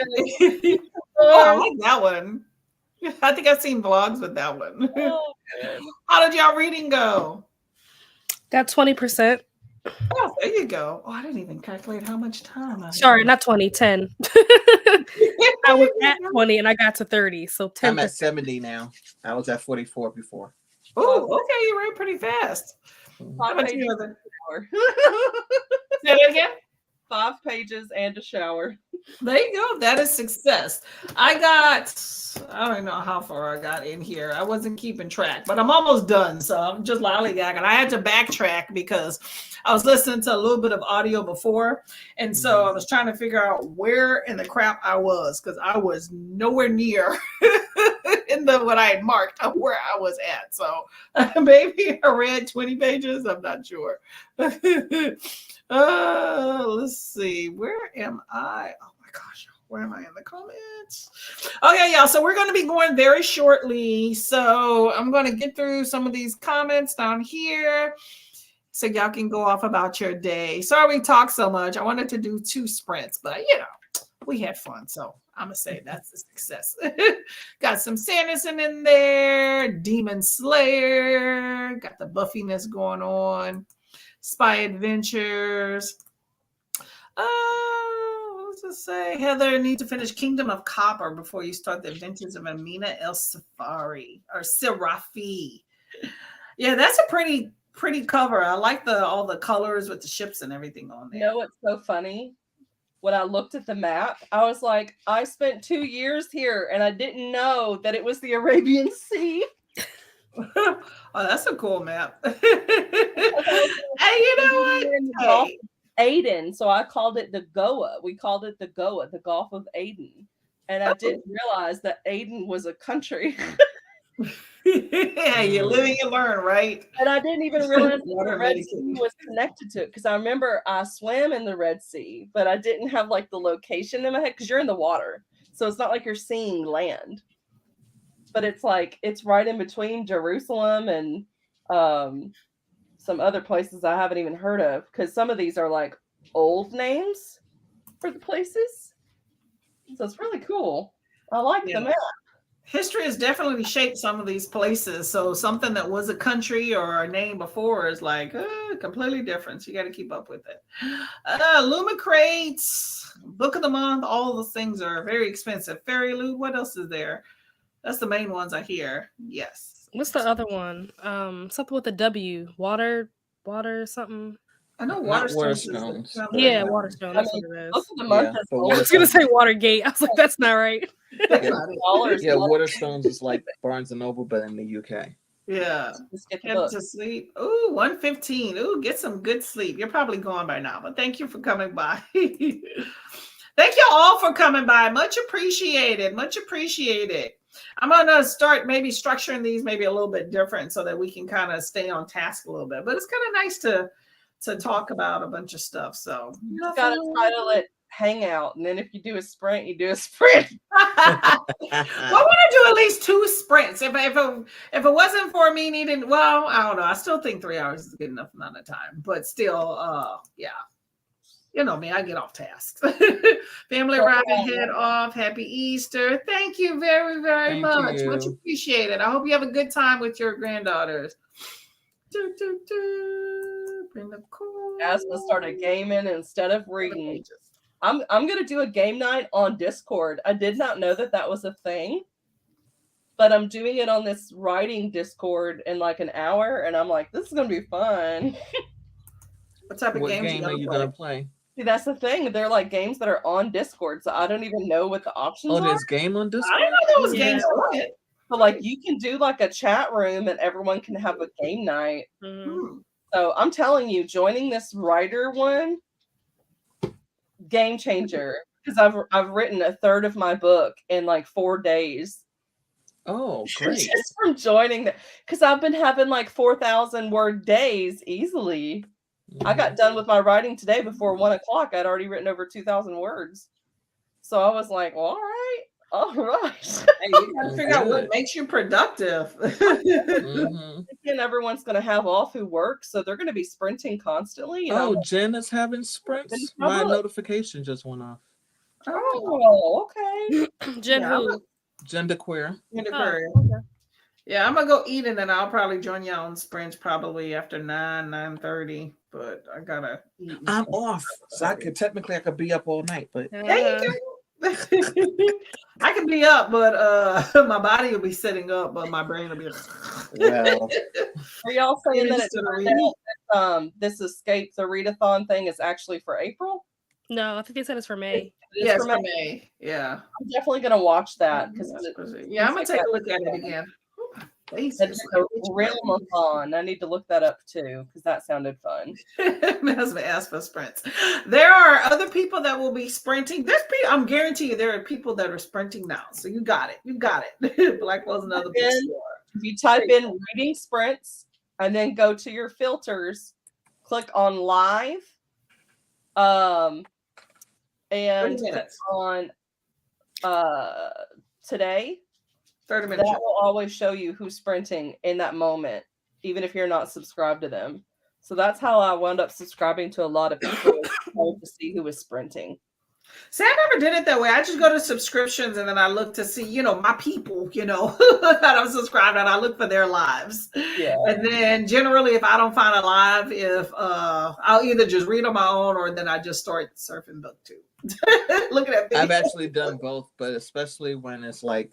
Oh, I like that one. I think I've seen vlogs with that one. Oh, how did y'all reading go? Got 20%. Oh, there you go. Oh, I didn't even calculate how much time I Sorry, not 20, 10. I was at 20 and I got to 30. So 10%. I'm at 70 now. I was at 44 before. Oh, okay. You read pretty fast. How about you, Heather? Say that again? 5 pages and a shower. There you go. That is success. I don't know how far I got in here. I wasn't keeping track, but I'm almost done. So I'm just lollygagging. I had to backtrack because I was listening to a little bit of audio before. And so I was trying to figure out where in the crap I was because I was nowhere near in what I had marked of where I was at. So maybe I read 20 pages. I'm not sure. Let's see. Where am I? Oh my gosh. Where am I in the comments? Okay, y'all. So we're going to be going very shortly. So I'm going to get through some of these comments down here so y'all can go off about your day. Sorry we talked so much. I wanted to do 2 sprints, but we had fun. So I'm going to say that's a success. Got some Sanderson in there. Demon Slayer. Got the buffiness going on. Spy Adventures. What's it say? Heather, need to finish Kingdom of Copper before you start the Adventures of Amina El Safari or Sirafi. Yeah, that's a pretty cover. I like all the colors with the ships and everything on there. You know what's so funny? When I looked at the map, I was like, I spent 2 years here and I didn't know that it was the Arabian Sea. Oh, that's a cool map. Hey, you know what? Aden, so I called it the Goa. We called it the Goa, the Gulf of Aden. And I didn't realize that Aden was a country. Yeah, you live and you learn, right? And I didn't even realize the Red Sea was connected to it because I remember I swam in the Red Sea, but I didn't have like the location in my head because you're in the water. So it's not like you're seeing land. But it's like it's right in between Jerusalem and some other places I haven't even heard of because some of these are like old names for the places. So it's really cool. I like the map. History has definitely shaped some of these places. So something that was a country or a name before is like completely different. So you got to keep up with it. Lumicrates, Book of the Month, all those things are very expensive. Fairy Loot, what else is there? That's the main ones I hear. Yes. What's the other one? Something with a W. Water something. I know Waterstones. Yeah, Waterstone. That's what it is. I was gonna say Watergate. I was like, that's not right. Yeah, Waterstones is like Barnes and Noble, but in the UK. Yeah. Get to sleep. Ooh, 1:15. Ooh, get some good sleep. You're probably gone by now, but thank you for coming by. Thank you all for coming by. Much appreciated. Much appreciated. I'm going to start maybe structuring these maybe a little bit different so that we can kind of stay on task a little bit. But it's kind of nice to talk about a bunch of stuff. So you got to title it Hangout. And then if you do a sprint, you do a sprint. I want to do at least 2 sprints. If it wasn't for me needing, well, I don't know. I still think 3 hours is a good enough amount of time. But still, yeah. You know me, I get off task. Family Robin, head off. Happy Easter. Thank you very, very much. Much appreciated. I hope you have a good time with your granddaughters. Bring the cool. Asma started gaming instead of reading. I'm going to do a game night on Discord. I did not know that was a thing. But I'm doing it on this writing Discord in like an hour. And I'm like, this is going to be fun. What type of game are you going to play? See, that's the thing. They're like games that are on Discord, so I don't even know what the options are. Oh, there's game on Discord? I didn't know there was games on it. So, like, you can do like a chat room and everyone can have a game night. Mm-hmm. So I'm telling you, joining this writer one game changer because I've written a third of my book in like 4 days. Oh, great. Just from joining that, because I've been having like 4,000 word days easily. I got done with my writing today before 1 o'clock. I'd already written over 2,000 words. So I was like, well, all right. Hey, you gotta figure out what makes you productive. And everyone's going to have off who works, so they're going to be sprinting constantly. Jen is having sprints. My notification just went off. Oh, okay. Jen who? Genderqueer. Okay. Yeah, I'm gonna go eat and then I'll probably join you on sprints probably after 9:30. But I gotta eat. I'm off, so I could be up all night. But there you go. I can be up, but my body will be sitting up, but my brain will be. Well, are y'all saying that this Escape the Readathon thing is actually for April? No, I think they said it's for May. Yes, for May. Yeah, I'm definitely gonna watch that because I'm gonna take a look at it again. Realmathon. I need to look that up too because that sounded fun. My husband asked for sprints. There are other people that will be sprinting. I'm guarantee you there are people that are sprinting now. So you got it. Blackwell's another bookstore. If you type in reading sprints and then go to your filters, click on live, and click on today. 30 minutes. That will always show you who's sprinting in that moment, even if you're not subscribed to them. So that's how I wound up subscribing to a lot of people to see who was sprinting. See, I never did it that way. I just go to subscriptions and then I look to see, my people, that I'm subscribed and I look for their lives. Yeah. And then generally, if I don't find a live, I'll either just read on my own or then I just start surfing BookTube. Looking at videos. I've actually done both, but especially when it's like,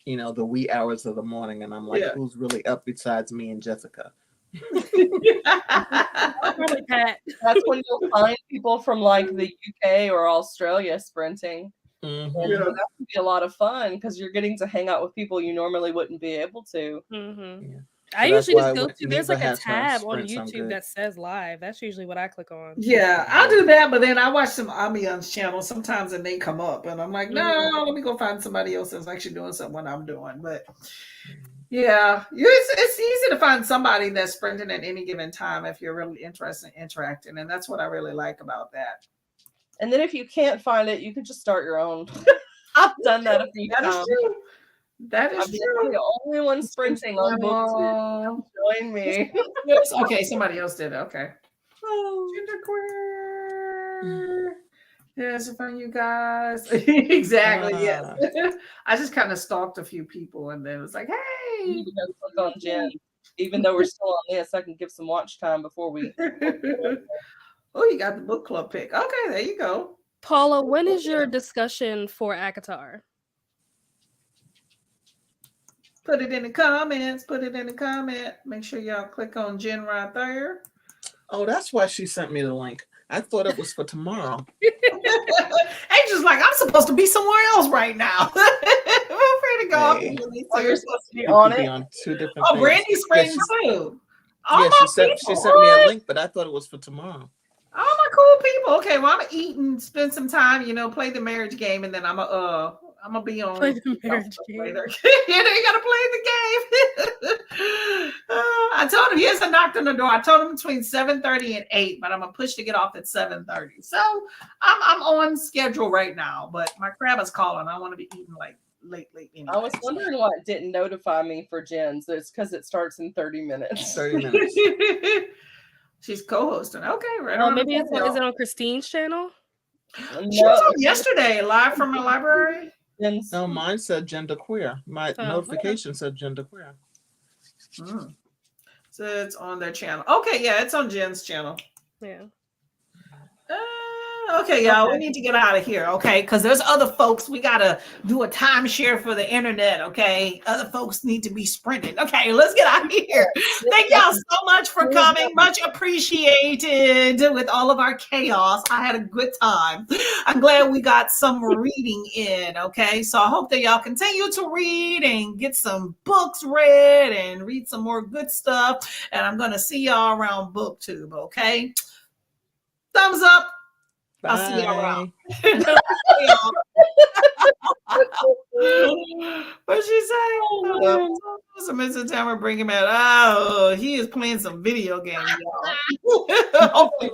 the wee hours of the morning, and I'm like, who's really up besides me and Jessica? That's when you'll find people from like the UK or Australia sprinting. Mm-hmm. And that would be a lot of fun because you're getting to hang out with people you normally wouldn't be able to. Mm-hmm. Yeah. I usually just go to, there's like a tab on YouTube that says live. That's usually what I click on. Yeah, I'll do that, but then I watch some ambiance channels sometimes and they come up and I'm like, no, let me go find somebody else that's actually doing something what I'm doing. But yeah, it's easy to find somebody that's sprinting at any given time if you're really interested in interacting. And that's what I really like about that. And then if you can't find it, you can just start your own. I've done that a few times. That is true. That is true. The only one sprinting on BookTube. Join me. Okay, somebody else did it. Okay. Genderqueer. Yes, for you guys. Exactly. Yes. I just kind of stalked a few people and then it was like, hey. You can click on Jen. Even though we're still on this, I can give some watch time before we. Oh, you got the book club pick. Okay, there you go. Paula, when is your discussion for ACOTAR? Put it in the comments. Make sure y'all click on Jen right there. Oh, that's why she sent me the link. I thought it was for tomorrow. Angel's like, I'm supposed to be somewhere else right now. Feel free to go. Hey. You're supposed to be on it. On 2 different things. Brandy's sprinting too. She sent me a link, but I thought it was for tomorrow. All my cool people. Okay, well, I'm gonna eat and spend some time, play the marriage game, and then I'm gonna be on. Play the marriage game. You gotta play the game. I told him he hasn't knocked on the door. I told him between 7:30 and 8, but I'm gonna push to get off at 7:30. So I'm on schedule right now. But my crab is calling. I want to be eating like late. Anyway. I was wondering why it didn't notify me for Jen's. It's because it starts in 30 minutes. 30 minutes. She's co-hosting. Okay, right. Oh, maybe is it on Christine's channel? She was on yesterday, live from my library. No, mine said genderqueer. My notification said genderqueer. So it's on their channel. Okay, yeah, it's on Jen's channel. Yeah. Okay, y'all, we need to get out of here, okay? Because there's other folks. We got to do a timeshare for the internet, okay? Other folks need to be sprinting. Okay, let's get out of here. Thank y'all so much for coming. Much appreciated with all of our chaos. I had a good time. I'm glad we got some reading in, okay? So I hope that y'all continue to read and get some books read and read some more good stuff. And I'm going to see y'all around BookTube, okay? Thumbs up. I'll see y'all around. What'd she say? So Mr. Tamara bring him out. Oh, he is playing some video games, y'all. Hopefully